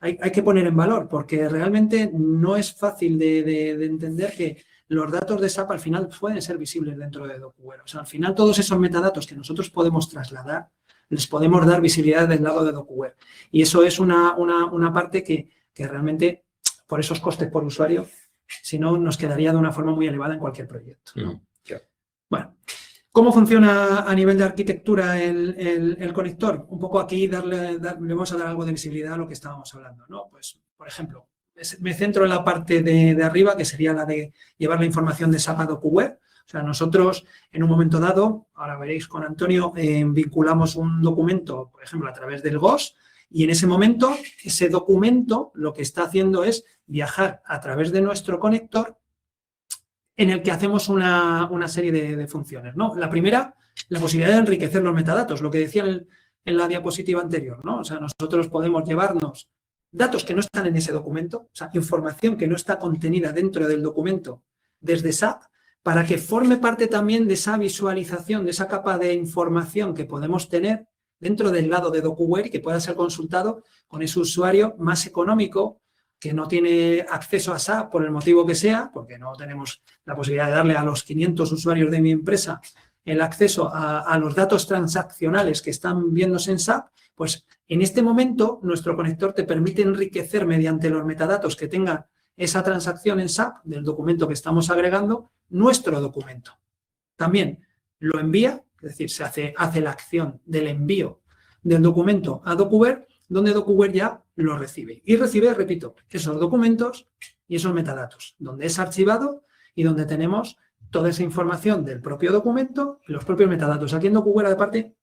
hay que poner en valor, porque realmente no es fácil de entender que los datos de SAP al final pueden ser visibles dentro de DocuWare. O sea, al final todos esos metadatos que nosotros podemos trasladar les podemos dar visibilidad del lado de DocuWare. Y eso es una parte que realmente, por esos costes por usuario, si no, nos quedaría de una forma muy elevada en cualquier proyecto, ¿no? Bueno, ¿cómo funciona a nivel de arquitectura el conector? Un poco aquí le vamos a dar algo de visibilidad a lo que estábamos hablando, ¿no? Pues, por ejemplo, me centro en la parte de arriba, que sería la de llevar la información de SAP a DocuWare. O sea, nosotros, en un momento dado, ahora veréis con Antonio, vinculamos un documento, por ejemplo, a través del GOS, y en ese momento, ese documento lo que está haciendo es viajar a través de nuestro conector, en el que hacemos una serie de funciones, ¿no? La primera, la posibilidad de enriquecer los metadatos, lo que decía en la diapositiva anterior, ¿no? O sea, nosotros podemos llevarnos datos que no están en ese documento, o sea, información que no está contenida dentro del documento desde SAP, para que forme parte también de esa visualización, de esa capa de información que podemos tener dentro del lado de DocuWare y que pueda ser consultado con ese usuario más económico que no tiene acceso a SAP por el motivo que sea, porque no tenemos la posibilidad de darle a los 500 usuarios de mi empresa el acceso a los datos transaccionales que están viéndose en SAP, pues en este momento nuestro conector te permite enriquecer mediante los metadatos que tenga esa transacción en SAP del documento que estamos agregando, nuestro documento. También lo envía, es decir, se hace la acción del envío del documento a DocuWare, donde DocuWare ya lo recibe. Y recibe, repito, esos documentos y esos metadatos, donde es archivado y donde tenemos toda esa información del propio documento y los propios metadatos. Aquí en DocuWare, aparte,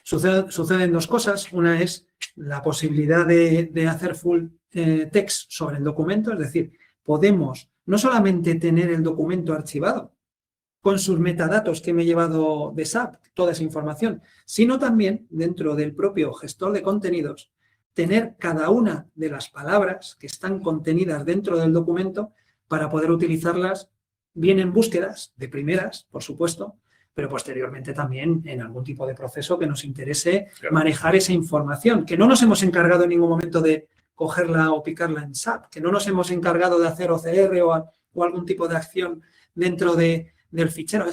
suceden dos cosas. Una es la posibilidad de hacer full text sobre el documento, es decir, podemos no solamente tener el documento archivado con sus metadatos que me he llevado de SAP, toda esa información, sino también dentro del propio gestor de contenidos, tener cada una de las palabras que están contenidas dentro del documento para poder utilizarlas bien en búsquedas de primeras, por supuesto, pero posteriormente también en algún tipo de proceso que nos interese manejar esa información, que no nos hemos encargado en ningún momento de cogerla o picarla en SAP, que no nos hemos encargado de hacer OCR o algún tipo de acción dentro del fichero.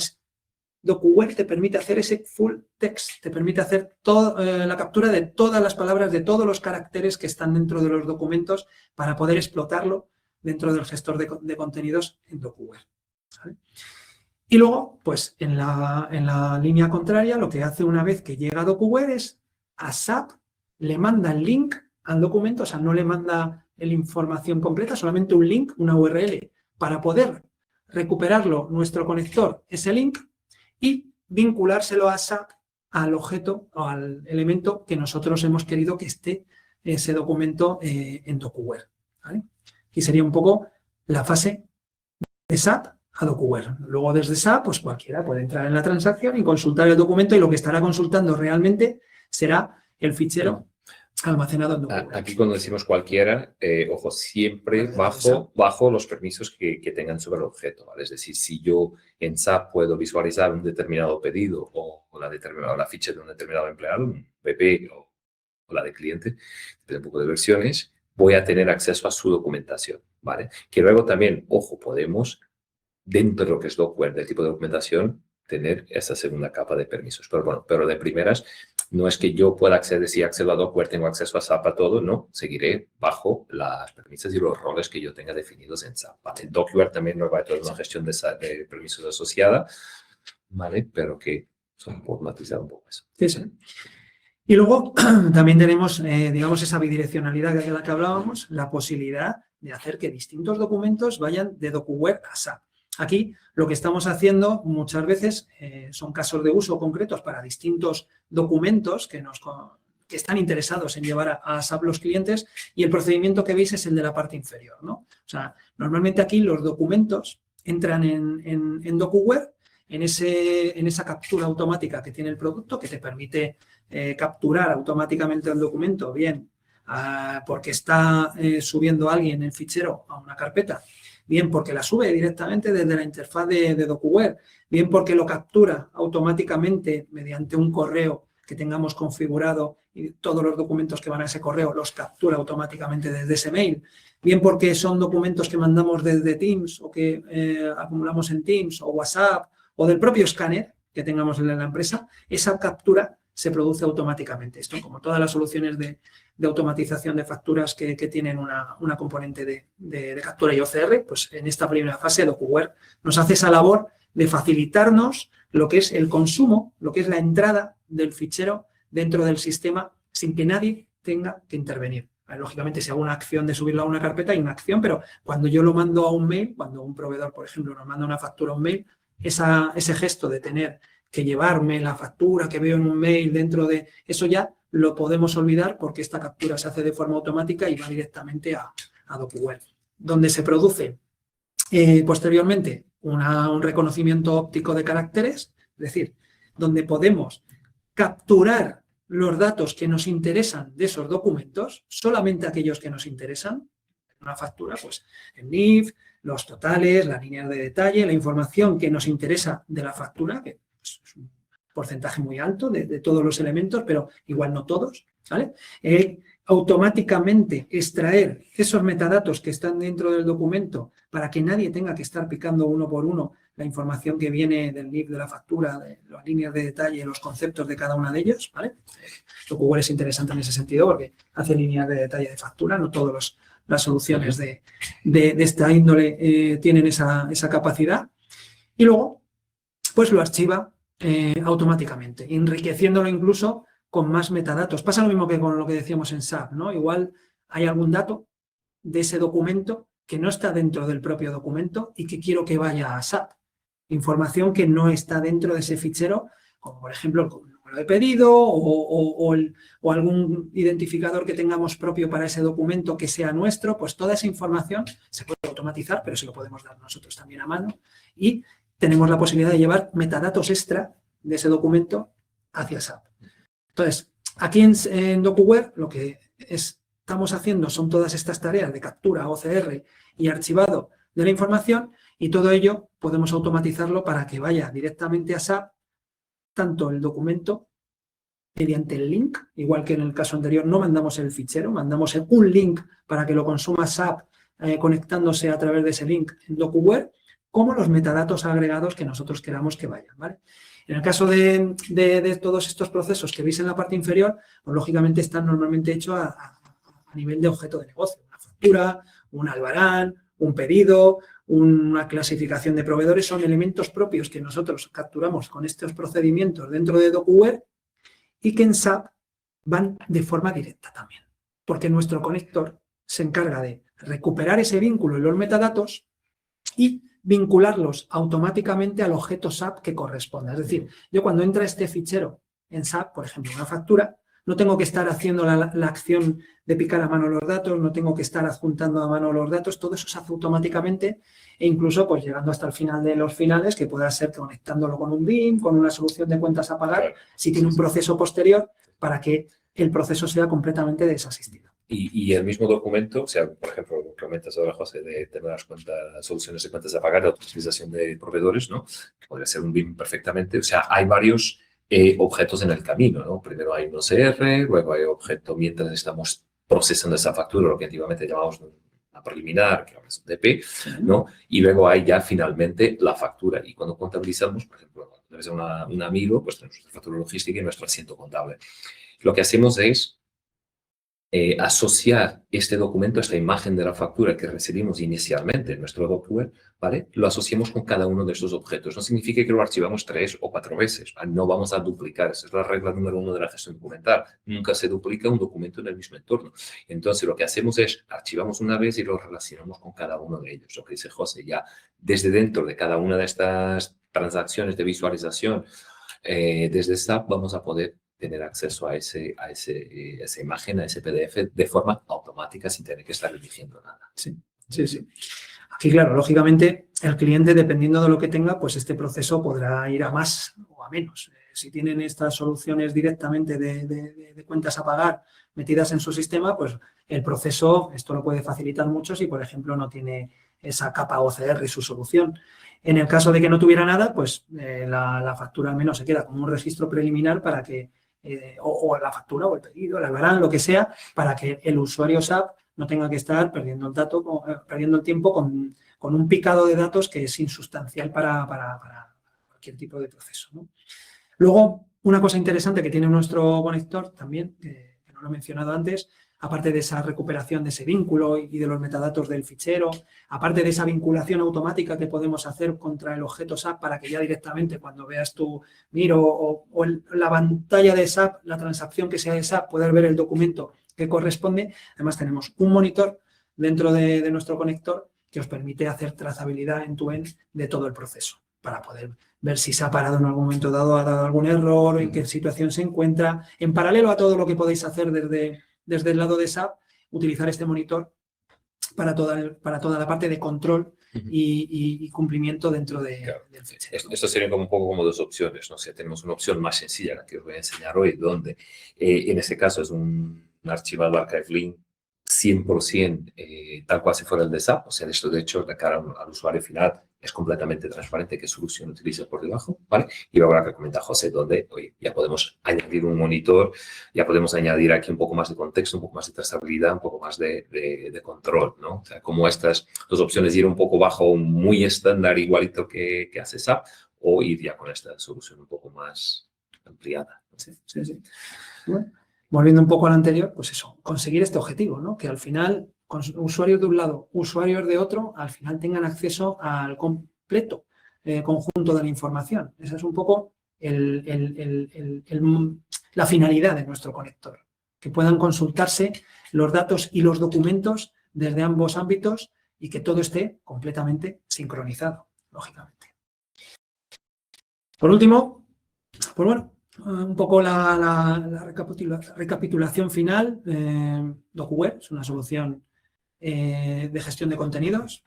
DocuWare te permite hacer ese full text, te permite hacer la captura de todas las palabras, de todos los caracteres que están dentro de los documentos para poder explotarlo dentro del gestor de contenidos en DocuWare. ¿Vale? Y luego, pues en la línea contraria, lo que hace una vez que llega a DocuWare es a SAP le manda el link al documento, o sea, no le manda la información completa, solamente un link, una URL, para poder recuperarlo nuestro conector, ese link, y vinculárselo a SAP al objeto o al elemento que nosotros hemos querido que esté ese documento en DocuWare. ¿Vale? Y sería un poco la fase de SAP a DocuWare. Luego desde SAP, pues cualquiera puede entrar en la transacción y consultar el documento y lo que estará consultando realmente será el fichero almacenado en DocuWare. Aquí cuando decimos cualquiera, ojo, siempre bajo los permisos que tengan sobre el objeto, ¿vale? Es decir, si yo en SAP puedo visualizar un determinado pedido o la ficha de un determinado empleado, un PP o la de cliente, depende un poco de versiones, voy a tener acceso a su documentación, ¿vale? Que luego también, ojo, podemos, dentro de lo que es DocuWare, del tipo de documentación, tener esa segunda capa de permisos. Pero bueno, pero de primeras, no es que yo pueda acceder, si accedo a DocuWare, tengo acceso a SAP a todo, no, seguiré bajo las permisos y los roles que yo tenga definidos en SAP. ¿Vale? En DocuWare también nos va a tener una gestión de permisos asociada, ¿vale? Pero que son por matizar un poco eso. Sí, sí. Y luego también tenemos, digamos, esa bidireccionalidad de la que hablábamos, la posibilidad de hacer que distintos documentos vayan de DocuWare a SAP. Aquí lo que estamos haciendo muchas veces son casos de uso concretos para distintos documentos que están interesados en llevar a SAP los clientes y el procedimiento que veis es el de la parte inferior, ¿no? O sea, normalmente aquí los documentos entran en DocuWare, en esa captura automática que tiene el producto que te permite capturar automáticamente el documento, bien porque está subiendo alguien el fichero a una carpeta, bien porque la sube directamente desde la interfaz de DocuWare, bien porque lo captura automáticamente mediante un correo que tengamos configurado y todos los documentos que van a ese correo los captura automáticamente desde ese mail, bien porque son documentos que mandamos desde Teams o que acumulamos en Teams o WhatsApp o del propio escáner que tengamos en la empresa, esa captura se produce automáticamente. Esto, como todas las soluciones de automatización de facturas que tienen una componente de captura y OCR, pues en esta primera fase DocuWare nos hace esa labor de facilitarnos lo que es el consumo, lo que es la entrada del fichero dentro del sistema sin que nadie tenga que intervenir. Lógicamente, si hago una acción de subirlo a una carpeta, hay una acción, pero cuando yo lo mando a un mail, cuando un proveedor, por ejemplo, nos manda una factura a un mail, ese gesto de tener que llevarme la factura que veo en un mail dentro de eso ya lo podemos olvidar porque esta captura se hace de forma automática y va directamente a DocuWare, donde se produce posteriormente un reconocimiento óptico de caracteres, es decir, donde podemos capturar los datos que nos interesan de esos documentos, solamente aquellos que nos interesan, una factura, pues el NIF, los totales, las líneas de detalle, la información que nos interesa de la factura, que es un porcentaje muy alto de todos los elementos, pero igual no todos, ¿vale? Automáticamente extraer esos metadatos que están dentro del documento para que nadie tenga que estar picando uno por uno la información que viene del NIF de la factura, de las líneas de detalle, los conceptos de cada una de ellos, ¿vale? DocuWare es interesante en ese sentido porque hace líneas de detalle de factura, no todas las soluciones de esta índole tienen esa capacidad. Y luego, pues lo archiva automáticamente, enriqueciéndolo incluso con más metadatos. Pasa lo mismo que con lo que decíamos en SAP, ¿no? Igual hay algún dato de ese documento que no está dentro del propio documento y que quiero que vaya a SAP. Información que no está dentro de ese fichero, como por ejemplo el número de pedido o algún identificador que tengamos propio para ese documento que sea nuestro, pues toda esa información se puede automatizar, pero se lo podemos dar nosotros también a mano y tenemos la posibilidad de llevar metadatos extra de ese documento hacia SAP. Entonces, aquí en DocuWare lo que estamos haciendo son todas estas tareas de captura, OCR y archivado de la información y todo ello podemos automatizarlo para que vaya directamente a SAP tanto el documento mediante el link, igual que en el caso anterior no mandamos el fichero, mandamos un link para que lo consuma SAP conectándose a través de ese link en DocuWare, como los metadatos agregados que nosotros queramos que vayan, ¿vale? En el caso de todos estos procesos que veis en la parte inferior, pues, lógicamente están normalmente hechos a nivel de objeto de negocio. Una factura, un albarán, un pedido, una clasificación de proveedores, son elementos propios que nosotros capturamos con estos procedimientos dentro de DocuWare y que en SAP van de forma directa también. Porque nuestro conector se encarga de recuperar ese vínculo en los metadatos y vincularlos automáticamente al objeto SAP que corresponda. Es decir, yo cuando entra este fichero en SAP, por ejemplo, una factura, no tengo que estar haciendo la acción de picar a mano los datos, no tengo que estar adjuntando a mano los datos, todo eso se hace automáticamente e incluso pues llegando hasta el final de los finales, que pueda ser conectándolo con un BIM, con una solución de cuentas a pagar, si tiene un proceso posterior, para que el proceso sea completamente desasistido. Y el mismo documento, o sea, por ejemplo, lo que comentas ahora, José, de tener las soluciones de cuentas a pagar, de automatización de proveedores, ¿no? Que podría ser un BIM perfectamente. O sea, hay varios objetos en el camino, ¿no? Primero hay un OCR, luego hay objeto mientras estamos procesando esa factura, lo que antiguamente llamamos una preliminar, que ahora es un DP, ¿no? Y luego hay ya finalmente la factura. Y cuando contabilizamos, por ejemplo, cuando debe ser un amigo, pues tenemos nuestra factura logística y nuestro asiento contable. Lo que hacemos es asociar este documento, esta imagen de la factura que recibimos inicialmente en nuestro DocuWare, ¿vale? Lo asociamos con cada uno de estos objetos. No significa que lo archivamos 3 o 4 veces. No vamos a duplicar. Esa es la regla número 1 de la gestión documental. Nunca se duplica un documento en el mismo entorno. Entonces, lo que hacemos es archivamos una vez y lo relacionamos con cada uno de ellos. Lo que dice José, ya desde dentro de cada una de estas transacciones de visualización, desde SAP vamos a poder tener acceso a esa imagen, a ese PDF de forma automática sin tener que estar eligiendo nada. Sí, sí, sí. Aquí, claro, lógicamente, el cliente, dependiendo de lo que tenga, pues este proceso podrá ir a más o a menos. Si tienen estas soluciones directamente de cuentas a pagar metidas en su sistema, pues el proceso, esto lo puede facilitar mucho si, por ejemplo, no tiene esa capa OCR y su solución. En el caso de que no tuviera nada, pues la factura al menos se queda como un registro preliminar para que o la factura o el pedido, el albarán, lo que sea, para que el usuario SAP no tenga que estar perdiendo el tiempo con un picado de datos que es insustancial para cualquier tipo de proceso, ¿no? Luego, Una cosa interesante que tiene nuestro conector también, que no lo he mencionado antes, aparte de esa recuperación de ese vínculo y de los metadatos del fichero, aparte de esa vinculación automática que podemos hacer contra el objeto SAP para que ya directamente cuando veas tu Miro o la pantalla de SAP, la transacción que sea de SAP, puedas ver el documento que corresponde. Además tenemos un monitor dentro de nuestro conector que os permite hacer trazabilidad end-to-end de todo el proceso para poder ver si se ha parado en algún momento dado, ha dado algún error, en qué situación se encuentra. En paralelo a todo lo que podéis hacer desde el lado de SAP, utilizar este monitor para toda la parte de control y cumplimiento dentro del fichero. Esto sería como un poco como dos opciones, ¿no? O sea, tenemos una opción más sencilla, la que os voy a enseñar hoy, donde en este caso es un archivado archive link 100% tal cual si fuera el de SAP. O sea, esto de hecho, de cara al usuario final, es completamente transparente qué solución utiliza por debajo, ¿vale? Y luego la que comenta José, donde oye, ya podemos añadir un monitor, ya podemos añadir aquí un poco más de contexto, un poco más de trazabilidad, un poco más de control, ¿no? O sea, como estas dos opciones, ir un poco bajo, muy estándar, igualito que hace SAP, o ir ya con esta solución un poco más ampliada. Sí. Bueno, volviendo un poco al anterior, pues eso, conseguir este objetivo, ¿no? Que al final, con usuarios de un lado, usuarios de otro, al final tengan acceso al completo conjunto de la información. Esa es un poco la finalidad de nuestro conector, que puedan consultarse los datos y los documentos desde ambos ámbitos y que todo esté completamente sincronizado, lógicamente. Por último, pues bueno, un poco la recapitulación final. DocuWare es una solución de gestión de contenidos.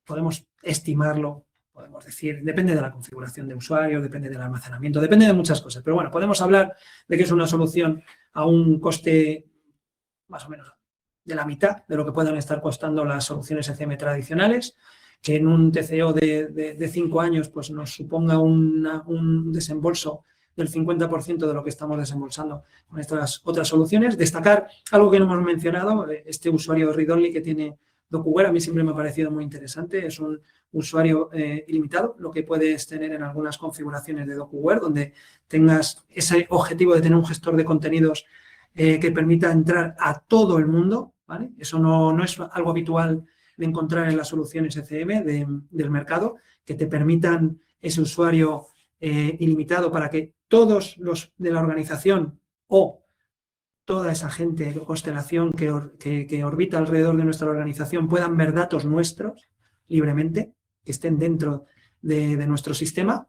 Podemos estimarlo, podemos decir, depende de la configuración de usuario, depende del almacenamiento, depende de muchas cosas. Pero bueno, podemos hablar de que es una solución a un coste más o menos de la mitad de lo que puedan estar costando las soluciones ECM tradicionales, que en un TCO de 5 años pues nos suponga un desembolso del 50% de lo que estamos desembolsando con estas otras soluciones. Destacar algo que no hemos mencionado, este usuario read-only que tiene DocuWare, a mí siempre me ha parecido muy interesante. Es un usuario ilimitado, lo que puedes tener en algunas configuraciones de DocuWare, donde tengas ese objetivo de tener un gestor de contenidos que permita entrar a todo el mundo, ¿vale? Eso no es algo habitual de encontrar en las soluciones ECM del mercado, que te permitan ese usuario ilimitado para que todos los de la organización o toda esa gente, constelación que orbita alrededor de nuestra organización puedan ver datos nuestros libremente, que estén dentro de nuestro sistema,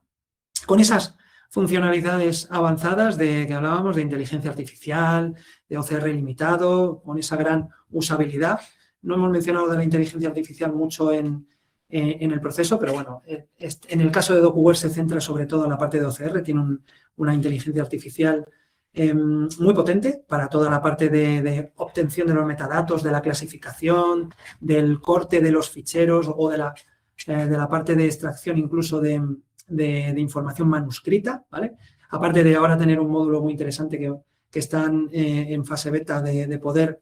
con esas funcionalidades avanzadas que hablábamos de inteligencia artificial, de OCR limitado, con esa gran usabilidad. No hemos mencionado de la inteligencia artificial mucho en el proceso, pero bueno, en el caso de DocuWare se centra sobre todo en la parte de OCR, tiene una inteligencia artificial muy potente para toda la parte de obtención de los metadatos, de la clasificación, del corte de los ficheros o de la parte de extracción incluso de información manuscrita, ¿vale? Aparte de ahora tener un módulo muy interesante que están en fase beta de poder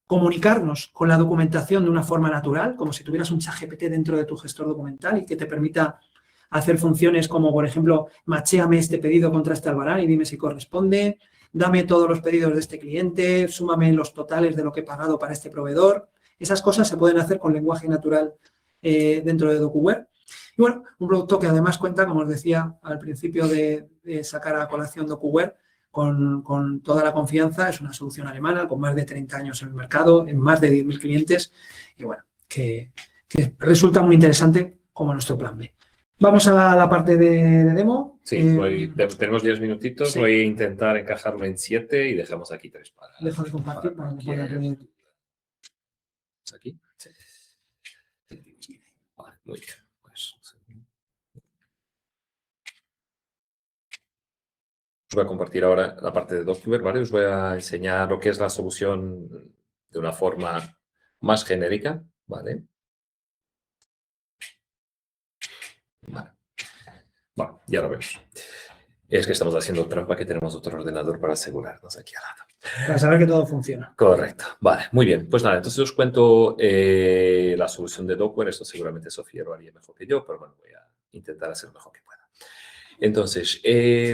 comunicarnos con la documentación de una forma natural, como si tuvieras un ChatGPT dentro de tu gestor documental y que te permita hacer funciones como, por ejemplo, machéame este pedido contra este albarán y dime si corresponde, dame todos los pedidos de este cliente, súmame los totales de lo que he pagado para este proveedor. Esas cosas se pueden hacer con lenguaje natural dentro de DocuWare. Y bueno, un producto que además cuenta, como os decía al principio de sacar a colación DocuWare, con toda la confianza. Es una solución alemana con más de 30 años en el mercado, en más de 10.000 clientes y bueno, que resulta muy interesante como nuestro plan B. Vamos a la parte de demo. Sí, tenemos 10 minutitos, sí. Voy a intentar encajarlo en 7 y dejamos aquí 3 para... Dejo de compartir para que pueda tener... ¿Aquí? Sí. Vale, muy bien. Pues... Os voy a compartir ahora la parte de DocuWare, ¿vale? Os voy a enseñar lo que es la solución de una forma más genérica, ¿vale? Bueno, ya lo vemos. Es que estamos haciendo trampa, que tenemos otro ordenador para asegurarnos aquí al lado. Para saber que todo funciona. Correcto. Vale, muy bien. Pues nada, entonces os cuento la solución de DocuWare. Esto seguramente Sofía lo haría mejor que yo, pero bueno, voy a intentar hacer lo mejor que pueda. Entonces,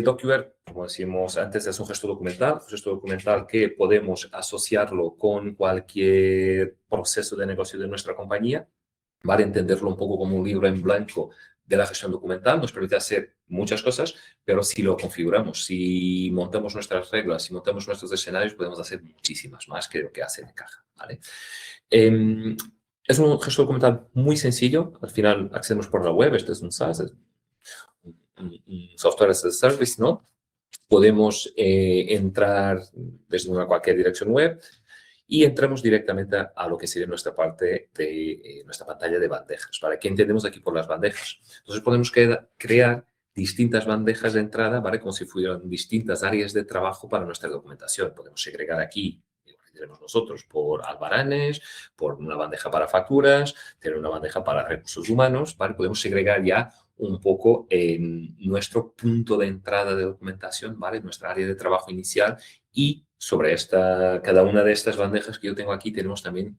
DocuWare, como decimos antes, es un gesto documental que podemos asociarlo con cualquier proceso de negocio de nuestra compañía, ¿vale? Entenderlo un poco como un libro en blanco de la gestión documental, nos permite hacer muchas cosas, pero si lo configuramos, si montamos nuestras reglas, si montamos nuestros escenarios, podemos hacer muchísimas más que lo que hace de caja, ¿vale? Es un gesto documental muy sencillo, al final accedemos por la web, este es un SaaS, es un software as a service, ¿no? Podemos entrar desde cualquier dirección web y entramos directamente a lo que sería nuestra parte de nuestra pantalla de bandejas. ¿Vale? ¿Qué entendemos aquí por las bandejas? Entonces podemos crear distintas bandejas de entrada, ¿vale? Como si fueran distintas áreas de trabajo para nuestra documentación. Podemos segregar aquí, tenemos nosotros, por albaranes, por una bandeja para facturas, tener una bandeja para recursos humanos, ¿vale? Podemos segregar ya un poco en nuestro punto de entrada de documentación, ¿vale? Nuestra área de trabajo inicial y sobre cada una de estas bandejas que yo tengo aquí tenemos también,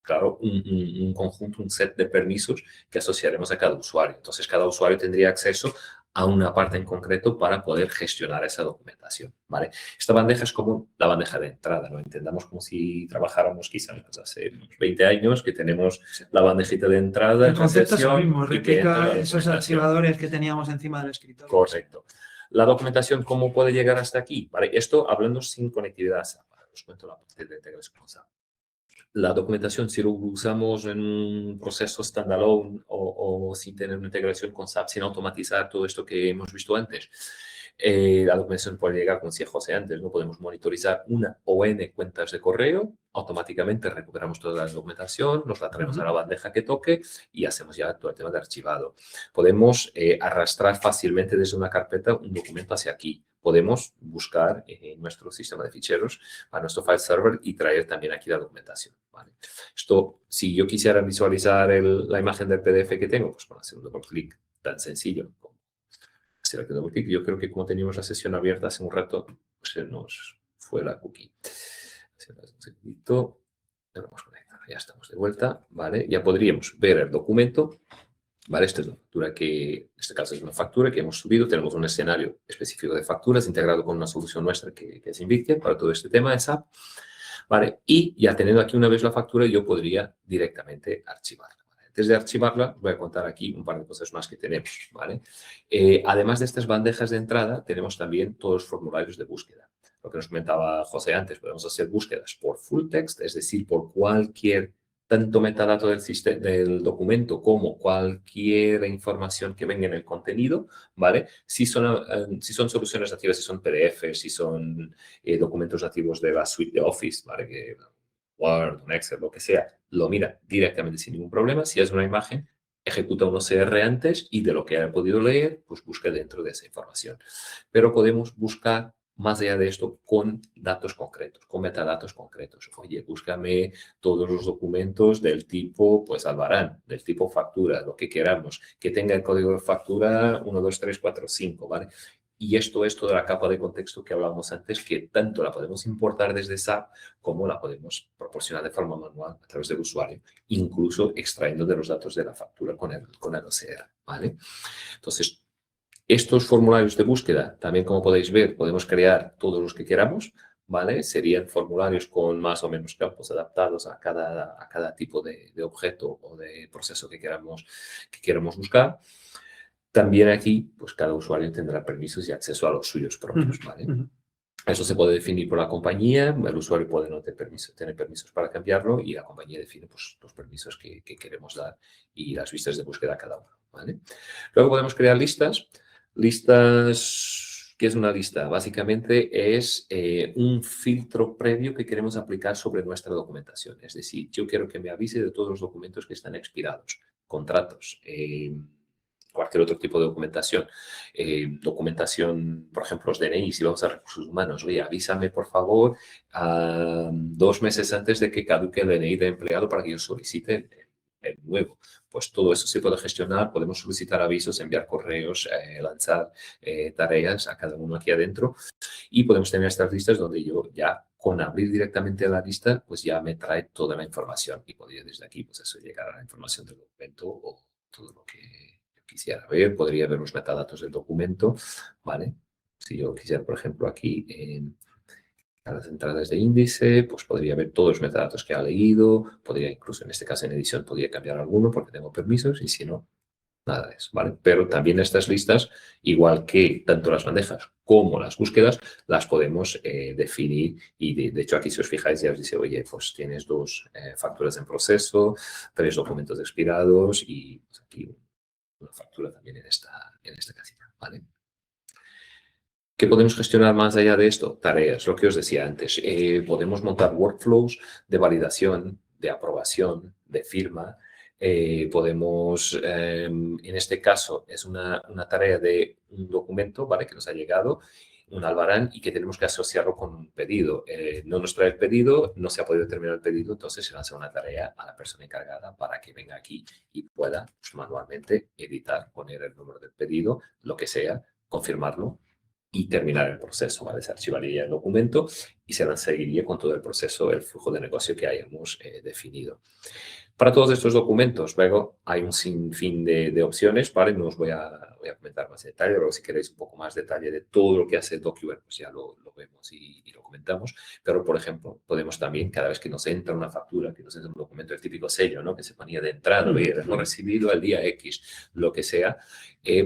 claro, un conjunto, un set de permisos que asociaremos a cada usuario. Entonces, cada usuario tendría acceso a una parte en concreto para poder gestionar esa documentación, ¿vale? Esta bandeja es como la bandeja de entrada, ¿no? Entendamos como si trabajáramos quizás hace unos 20 años que tenemos la bandejita de entrada. El concepto es el mismo, y que entra réplica la esos documentación. archivadores que teníamos encima del escritorio. Correcto. La documentación, ¿cómo puede llegar hasta aquí? ¿Vale? Esto hablando sin conectividad SAP. Os cuento la parte de integración con SAP. La documentación, si lo usamos en un proceso standalone o sin tener una integración con SAP, sin automatizar todo esto que hemos visto antes, la documentación puede llegar, como decía José antes, no podemos monitorizar una o n cuentas de correo, automáticamente recuperamos toda la documentación, nos la traemos a la bandeja que toque y hacemos ya todo el tema de archivado. Podemos arrastrar fácilmente desde una carpeta un documento hacia aquí. Podemos buscar en nuestro sistema de ficheros a nuestro file server y traer también aquí la documentación, ¿vale? Esto, si yo quisiera visualizar la imagen del PDF que tengo, pues con hacer un doble clic tan sencillo como hacer el doble clic. Yo creo que como teníamos la sesión abierta hace un rato, pues se nos fue la cookie. Un segundito, ya estamos de vuelta, ¿vale? Ya podríamos ver el documento. ¿Vale? Esta es la factura en este caso es una factura que hemos subido. Tenemos un escenario específico de facturas integrado con una solución nuestra que es Invictia para todo este tema de SAP. ¿Vale? Y ya teniendo aquí una vez la factura, yo podría directamente archivarla. ¿Vale? Antes de archivarla, voy a contar aquí un par de cosas más que tenemos. ¿Vale? Además de estas bandejas de entrada, tenemos también todos los formularios de búsqueda. Lo que nos comentaba José antes, podemos hacer búsquedas por full text, es decir, por cualquier tanto metadato del documento como cualquier información que venga en el contenido, ¿vale? Si son soluciones nativas, si son PDF, si son documentos nativos de la suite de Office, ¿vale? Que Word, un Excel, lo que sea, lo mira directamente sin ningún problema. Si es una imagen, ejecuta un OCR antes y de lo que haya podido leer, pues busca dentro de esa información. Pero podemos buscar más allá de esto con datos concretos, con metadatos concretos. Oye, búscame todos los documentos del tipo, pues Albarán, del tipo factura, lo que queramos, que tenga el código de factura 1, 2, 3, 4, 5, ¿vale? Y esto es toda la capa de contexto que hablábamos antes, que tanto la podemos importar desde SAP como la podemos proporcionar de forma manual a través del usuario, incluso extrayendo de los datos de la factura con el OCR, ¿vale? Entonces, estos formularios de búsqueda, también como podéis ver, podemos crear todos los que queramos, ¿vale? Serían formularios con más o menos campos adaptados a cada tipo de objeto o de proceso que queramos buscar. También aquí, pues cada usuario tendrá permisos y acceso a los suyos propios, ¿vale? Eso se puede definir por la compañía, el usuario puede no tener permisos para cambiarlo y la compañía define pues, los permisos que queremos dar y las vistas de búsqueda a cada uno, ¿vale? Luego podemos crear listas. Listas, ¿qué es una lista? Básicamente es un filtro previo que queremos aplicar sobre nuestra documentación. Es decir, yo quiero que me avise de todos los documentos que están expirados, contratos, cualquier otro tipo de documentación. Documentación, por ejemplo, los DNI, si vamos a recursos humanos, oye, avísame, por favor, 2 meses antes de que caduque el DNI de empleado para que yo solicite el nuevo. Pues todo eso se puede gestionar, podemos solicitar avisos, enviar correos, lanzar tareas a cada uno aquí adentro y podemos tener estas listas donde yo ya con abrir directamente la lista, pues ya me trae toda la información y podría desde aquí, pues eso, llegar a la información del documento o todo lo que quisiera ver, podría ver los metadatos del documento, ¿vale? Si yo quisiera, por ejemplo, aquí a las entradas de índice, pues podría ver todos los metadatos que ha leído, podría incluso en este caso en edición, podría cambiar alguno porque tengo permisos y si no, nada de eso, ¿vale? Pero también estas listas, igual que tanto las bandejas como las búsquedas, las podemos definir y de hecho aquí si os fijáis ya os dice, oye, pues tienes 2 facturas en proceso, 3 documentos expirados y pues, aquí una factura también en esta casilla, ¿vale? ¿Qué podemos gestionar más allá de esto? Tareas, lo que os decía antes. Podemos montar workflows de validación, de aprobación, de firma. Podemos, en este caso, es una tarea de un documento, ¿vale? Que nos ha llegado, un albarán y que tenemos que asociarlo con un pedido. No nos trae el pedido, no se ha podido terminar el pedido, entonces se lanza una tarea a la persona encargada para que venga aquí y pueda pues, manualmente editar, poner el número del pedido, lo que sea, confirmarlo y terminar el proceso, ¿vale? Se archivaría el documento y se seguiría con todo el proceso, el flujo de negocio que hayamos definido. Para todos estos documentos, luego hay un sinfín de opciones, ¿vale? No os voy a comentar más detalle, pero si queréis un poco más detalle de todo lo que hace DocuWare, pues ya lo vemos y lo comentamos. Pero, por ejemplo, podemos también, cada vez que nos entra una factura, que nos entra un documento, el típico sello, ¿no? Que se ponía de entrada, hemos recibido el día X, lo que sea,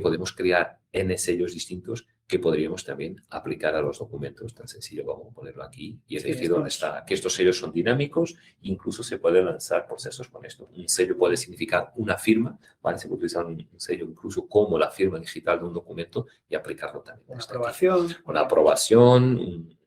podemos crear N sellos distintos que podríamos también aplicar a los documentos, tan sencillo como ponerlo aquí y elegir dónde está. Que estos sellos son dinámicos, incluso se pueden lanzar procesos con esto. Un sello puede significar una firma, ¿vale? Se puede utilizar un sello incluso como la firma digital de un documento y aplicarlo también. Una aprobación. Una aprobación,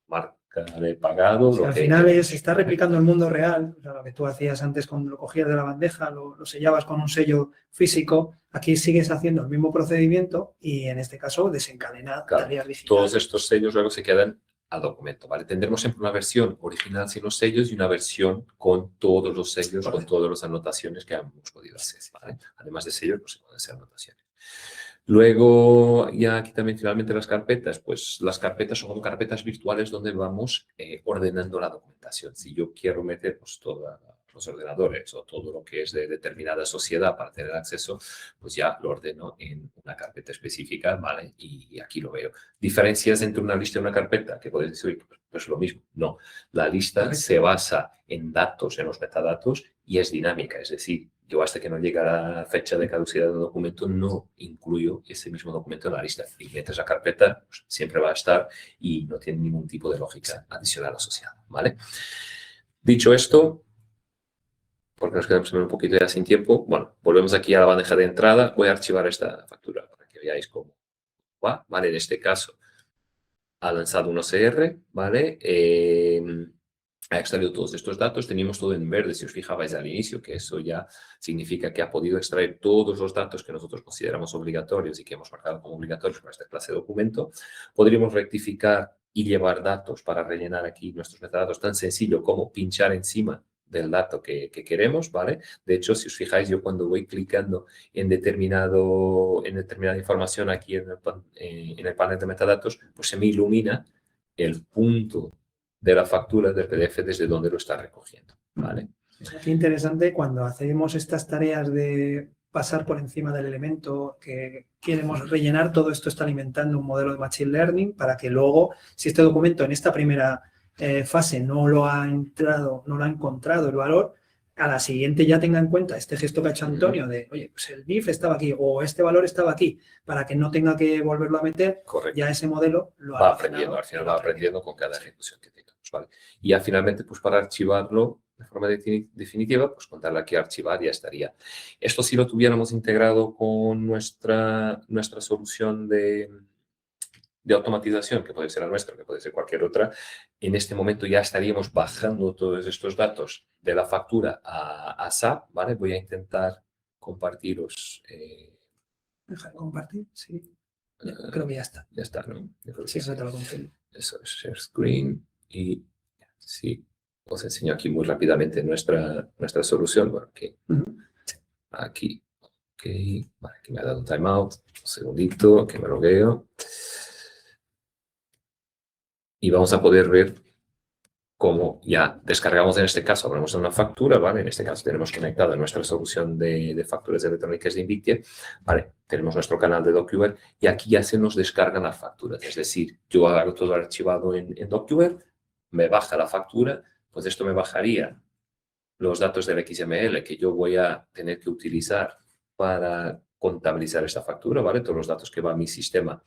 marca de pagado. Sí, al final se está replicando el mundo real, o sea, lo que tú hacías antes cuando lo cogías de la bandeja, lo sellabas con un sello físico, aquí sigues haciendo el mismo procedimiento y en este caso desencadena tareas digitales. Todos estos sellos luego se quedan al documento, ¿vale? Tendremos siempre una versión original sin los sellos y una versión con todos los sellos, con todas las anotaciones que hemos podido hacer, ¿vale? Además de sellos, pues se pueden hacer anotaciones. Luego, ya aquí también finalmente las carpetas, pues las carpetas son como carpetas virtuales donde vamos ordenando la documentación. Si yo quiero meter pues, todos los ordenadores o todo lo que es de determinada sociedad para tener acceso, pues ya lo ordeno en una carpeta específica, ¿vale? Y aquí lo veo. ¿Diferencias entre una lista y una carpeta? Que podéis decir, pues lo mismo. No, la lista se basa en datos, en los metadatos y es dinámica, es decir, yo hasta que no llegue a la fecha de caducidad del documento no incluyo ese mismo documento en la lista. Y mientras la carpeta pues, siempre va a estar y no tiene ningún tipo de lógica adicional asociada, ¿vale? Dicho esto, porque nos quedamos un poquito ya sin tiempo, bueno, volvemos aquí a la bandeja de entrada. Voy a archivar esta factura para que veáis cómo va, ¿vale? En este caso, ha lanzado un OCR, ¿vale? Ha extraído todos estos datos, teníamos todo en verde, si os fijabais al inicio, que eso ya significa que ha podido extraer todos los datos que nosotros consideramos obligatorios y que hemos marcado como obligatorios para esta clase de documento. Podríamos rectificar y llevar datos para rellenar aquí nuestros metadatos tan sencillo como pinchar encima del dato que queremos, ¿vale? De hecho, si os fijáis, yo cuando voy clicando en determinada información aquí en el panel de metadatos, pues se me ilumina el punto de la factura del PDF desde donde lo está recogiendo, ¿vale? Es aquí interesante cuando hacemos estas tareas de pasar por encima del elemento que queremos rellenar, todo esto está alimentando un modelo de Machine Learning para que luego, si este documento en esta primera fase no lo ha encontrado el valor, a la siguiente ya tenga en cuenta este gesto que ha hecho Antonio de, oye, pues el BIF estaba aquí o este valor estaba aquí, para que no tenga que volverlo a meter. Correcto. Ya ese modelo lo va aprendiendo, al final va aprendiendo con cada ejecución que tengamos, ¿vale? Y ya finalmente, pues para archivarlo de forma definitiva, pues con darle aquí a archivar ya estaría. Esto si lo tuviéramos integrado con nuestra solución de automatización, que puede ser la nuestra, que puede ser cualquier otra, en este momento ya estaríamos bajando todos estos datos de la factura a SAP, ¿vale? Voy a intentar compartiros. Deja de compartir, sí. Ya, creo que ya está. Ya está, ¿no? Sí, eso te lo confirmo. Eso es share screen y sí, os enseño aquí muy rápidamente nuestra solución. Bueno, okay. Aquí, ok, vale, que me ha dado un timeout, un segundito, que me logueo. Y vamos a poder ver como ya descargamos en este caso, hablamos de una factura, ¿vale? En este caso tenemos conectado nuestra solución de facturas electrónicas de Invitia, ¿vale? Tenemos nuestro canal de DocuWare y aquí ya se nos descargan las facturas. Es decir, yo hago todo archivado en DocuWare, me baja la factura, pues esto me bajaría los datos del XML que yo voy a tener que utilizar para contabilizar esta factura, ¿vale? Todos los datos que va a mi sistema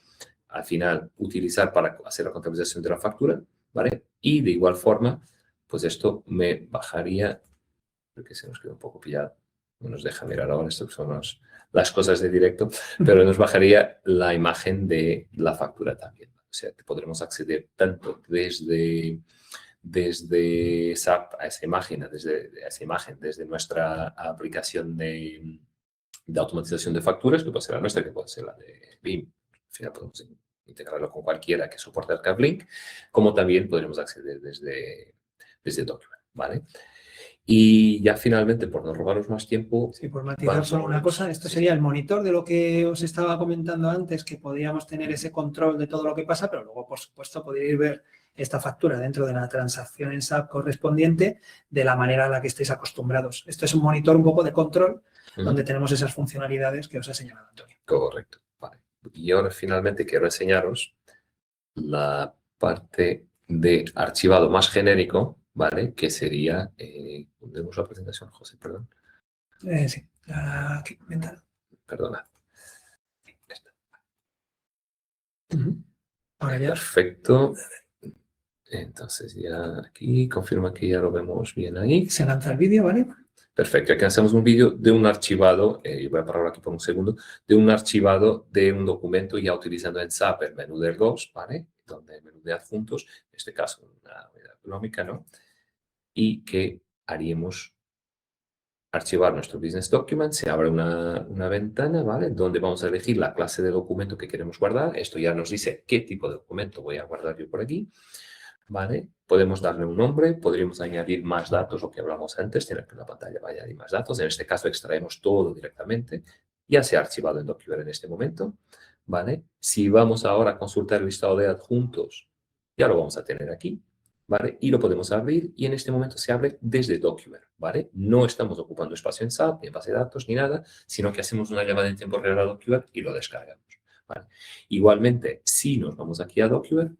al final utilizar para hacer la contabilización de la factura, ¿vale? Y de igual forma, pues esto me bajaría, porque se nos queda un poco pillado, no nos deja mirar ahora, esto son las cosas de directo, pero nos bajaría la imagen de la factura también. O sea, que podremos acceder tanto desde SAP a esa imagen, desde nuestra aplicación de automatización de facturas, que puede ser la nuestra, que puede ser la de BIM. Al final podemos integrarlo con cualquiera que soporte el CAD-Link, como también podremos acceder desde DocuWare, ¿vale? Y ya finalmente, por no robaros más tiempo... Sí, por matizar solo una cosa, esto sería el monitor de lo que os estaba comentando antes, que podríamos tener ese control de todo lo que pasa, pero luego, por supuesto, podríais ver esta factura dentro de la transacción en SAP correspondiente de la manera a la que estéis acostumbrados. Esto es un monitor un poco de control, donde tenemos esas funcionalidades que os ha señalado Antonio. Correcto, vale. Y ahora finalmente quiero enseñaros la parte de archivado más genérico, ¿vale? Que sería... ¿Tenemos la presentación, José? Perdón. Sí, aquí, ventana. Perdona. Ahora ya. Perfecto. Entonces ya aquí, confirma que ya lo vemos bien ahí. Se lanza el vídeo, ¿vale? Perfecto, aquí hacemos un vídeo de un archivado, voy a parar aquí por un segundo, de un archivado de un documento ya utilizando en SAP el menú del GOS, ¿vale? Donde el menú de adjuntos, en este caso una unidad económica, ¿no? Y que haríamos archivar nuestro Business Document, se abre una ventana, ¿vale? Donde vamos a elegir la clase de documento que queremos guardar. Esto ya nos dice qué tipo de documento voy a guardar yo por aquí, ¿vale? Podemos darle un nombre, podríamos añadir más datos, lo que hablamos antes, tener que en la pantalla vaya a añadir más datos. En este caso extraemos todo directamente. Ya se ha archivado en DocuWare en este momento, ¿vale? Si vamos ahora a consultar el listado de adjuntos, ya lo vamos a tener aquí, ¿vale? Y lo podemos abrir y en este momento se abre desde DocuWare, ¿vale? No estamos ocupando espacio en SAP, ni en base de datos, ni nada, sino que hacemos una llamada en tiempo real a DocuWare y lo descargamos, ¿vale? Igualmente, si nos vamos aquí a DocuWare,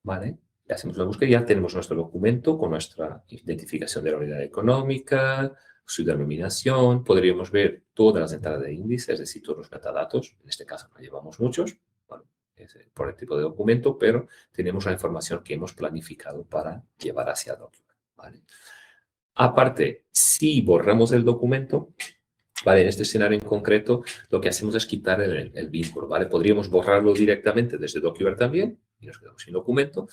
¿vale? Hacemos la búsqueda y ya tenemos nuestro documento con nuestra identificación de la unidad económica, su denominación. Podríamos ver todas las entradas de índice, es decir, todos los metadatos. En este caso no llevamos muchos, bueno, es por el tipo de documento, pero tenemos la información que hemos planificado para llevar hacia DocuWare, ¿vale? Aparte, si borramos el documento, ¿vale? En este escenario en concreto, lo que hacemos es quitar el vínculo, ¿vale? Podríamos borrarlo directamente desde DocuWare también y nos quedamos sin documento,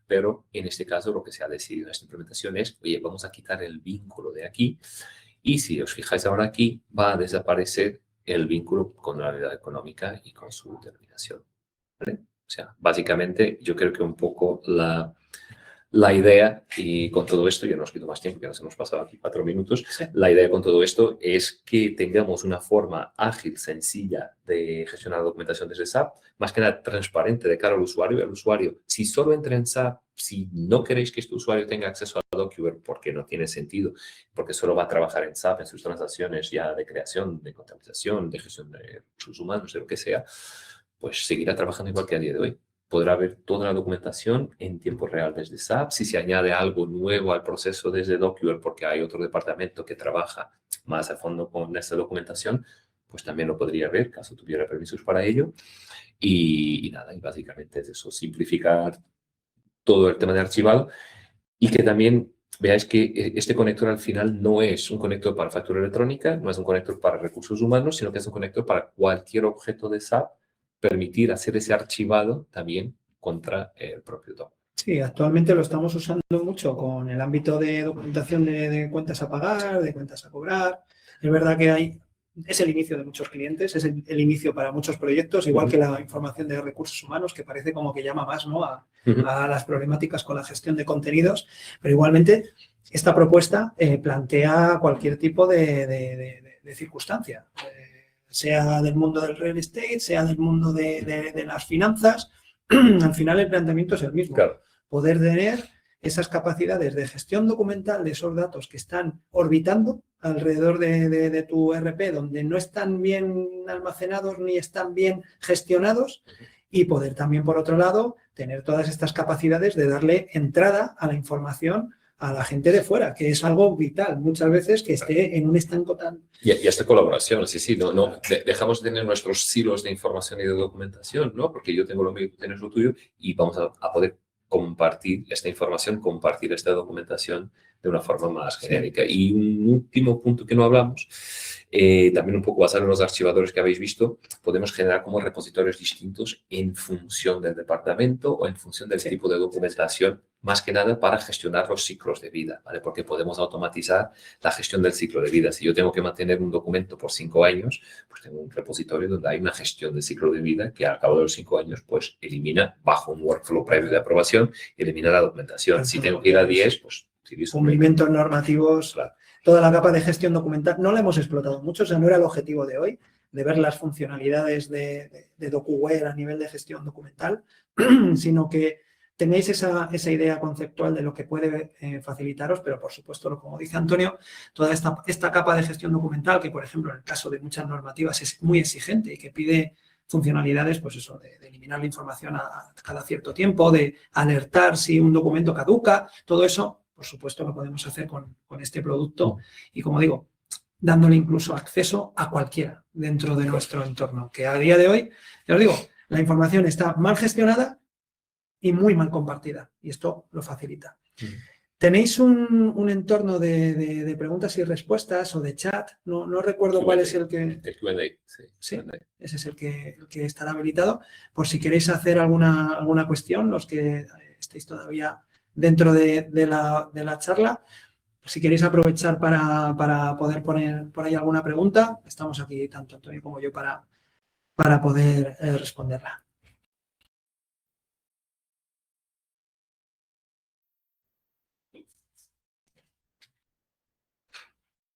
pero en este caso lo que se ha decidido en esta implementación es, oye, vamos a quitar el vínculo de aquí y si os fijáis ahora aquí, va a desaparecer el vínculo con la unidad económica y con su denominación, ¿vale? O sea, básicamente yo creo que un poco la idea, y con todo esto, ya no os quito más tiempo, que nos hemos pasado aquí 4 minutos, Sí. La idea con todo esto es que tengamos una forma ágil, sencilla de gestionar la documentación desde SAP, más que nada transparente de cara al usuario. Y al usuario, si solo entra en SAP, si no queréis que este usuario tenga acceso a DocuWare, porque no tiene sentido, porque solo va a trabajar en SAP, en sus transacciones ya de creación, de contabilización, de gestión de recursos humanos, de lo que sea, pues seguirá trabajando igual que a día de hoy. Podrá ver toda la documentación en tiempo real desde SAP. Si se añade algo nuevo al proceso desde DocuWare, porque hay otro departamento que trabaja más a fondo con esta documentación, pues también lo podría ver, caso tuviera permisos para ello. Y nada, y básicamente es eso, simplificar todo el tema de archivado y que también veáis que este conector al final no es un conector para factura electrónica, no es un conector para recursos humanos, sino que es un conector para cualquier objeto de SAP, permitir hacer ese archivado también contra el propio DOC. Sí, actualmente lo estamos usando mucho con el ámbito de documentación de cuentas a pagar, de cuentas a cobrar. Es verdad que es el inicio de muchos clientes, es el inicio para muchos proyectos, igual que la información de recursos humanos, que parece como que llama más, ¿no? a las problemáticas con la gestión de contenidos, pero igualmente esta propuesta plantea cualquier tipo de circunstancia, sea del mundo del real estate, sea del mundo de las finanzas. Al final el planteamiento es el mismo. Claro. Poder tener esas capacidades de gestión documental de esos datos que están orbitando alrededor de tu ERP, donde no están bien almacenados ni están bien gestionados, y poder también, por otro lado, tener todas estas capacidades de darle entrada a la información a la gente de fuera, que es algo vital muchas veces que esté en un estanco tan... Y esta colaboración, sí, dejamos de tener nuestros silos de información y de documentación, ¿no? Porque yo tengo lo mío, tú tienes lo tuyo, y vamos a poder compartir esta información, compartir esta documentación de una forma más genérica. Y un último punto que no hablamos, también un poco basado en los archivadores que habéis visto, podemos generar como repositorios distintos en función del departamento o en función del tipo de documentación, más que nada para gestionar los ciclos de vida, ¿vale? Porque podemos automatizar la gestión del ciclo de vida. Si yo tengo que mantener un documento por 5 años, pues tengo un repositorio donde hay una gestión del ciclo de vida que al cabo de los 5 años, pues elimina, bajo un workflow previo de aprobación, elimina la documentación. Si tengo que ir a 10, pues utilizo cumplimientos normativos, claro. Toda la capa de gestión documental no la hemos explotado mucho, o sea, no era el objetivo de hoy, de ver las funcionalidades de DocuWare a nivel de gestión documental, sino que tenéis esa idea conceptual de lo que puede facilitaros, pero por supuesto, como dice Antonio, toda esta capa de gestión documental, que por ejemplo en el caso de muchas normativas es muy exigente y que pide funcionalidades, pues eso, de eliminar la información a cada cierto tiempo, de alertar si un documento caduca, todo eso, por supuesto, lo podemos hacer con este producto y, como digo, dándole incluso acceso a cualquiera dentro de nuestro entorno, que a día de hoy, ya os digo, la información está mal gestionada y muy mal compartida, y esto lo facilita. Tenéis un entorno de preguntas y respuestas o de chat, no recuerdo Q&A, cuál es el que... El Q&A, sí. Ese es el que estará habilitado, por si queréis hacer alguna cuestión, los que estéis todavía dentro de la charla. Si queréis aprovechar para poder poner por ahí alguna pregunta, estamos aquí, tanto Antonio como yo, para poder responderla.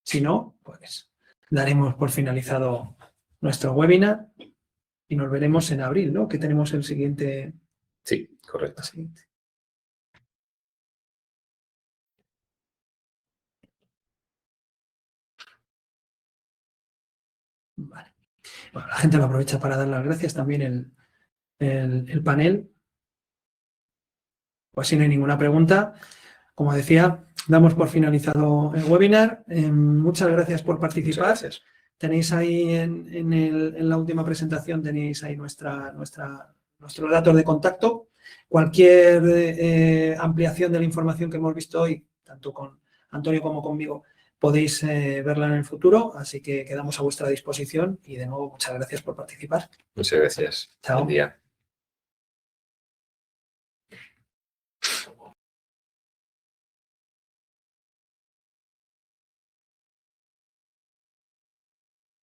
Si no, pues daremos por finalizado nuestro webinar y nos veremos en abril, ¿no? Que tenemos el siguiente... Sí, correcto. Vale. Bueno, la gente lo aprovecha para dar las gracias. También el panel. Pues si no hay ninguna pregunta, como decía, damos por finalizado el webinar. Muchas gracias por participar. Gracias. Tenéis ahí en la última presentación, tenéis ahí nuestros datos de contacto. Cualquier ampliación de la información que hemos visto hoy, tanto con Antonio como conmigo, podéis verla en el futuro, así que quedamos a vuestra disposición y de nuevo muchas gracias por participar. Muchas gracias. Chao. Buen día.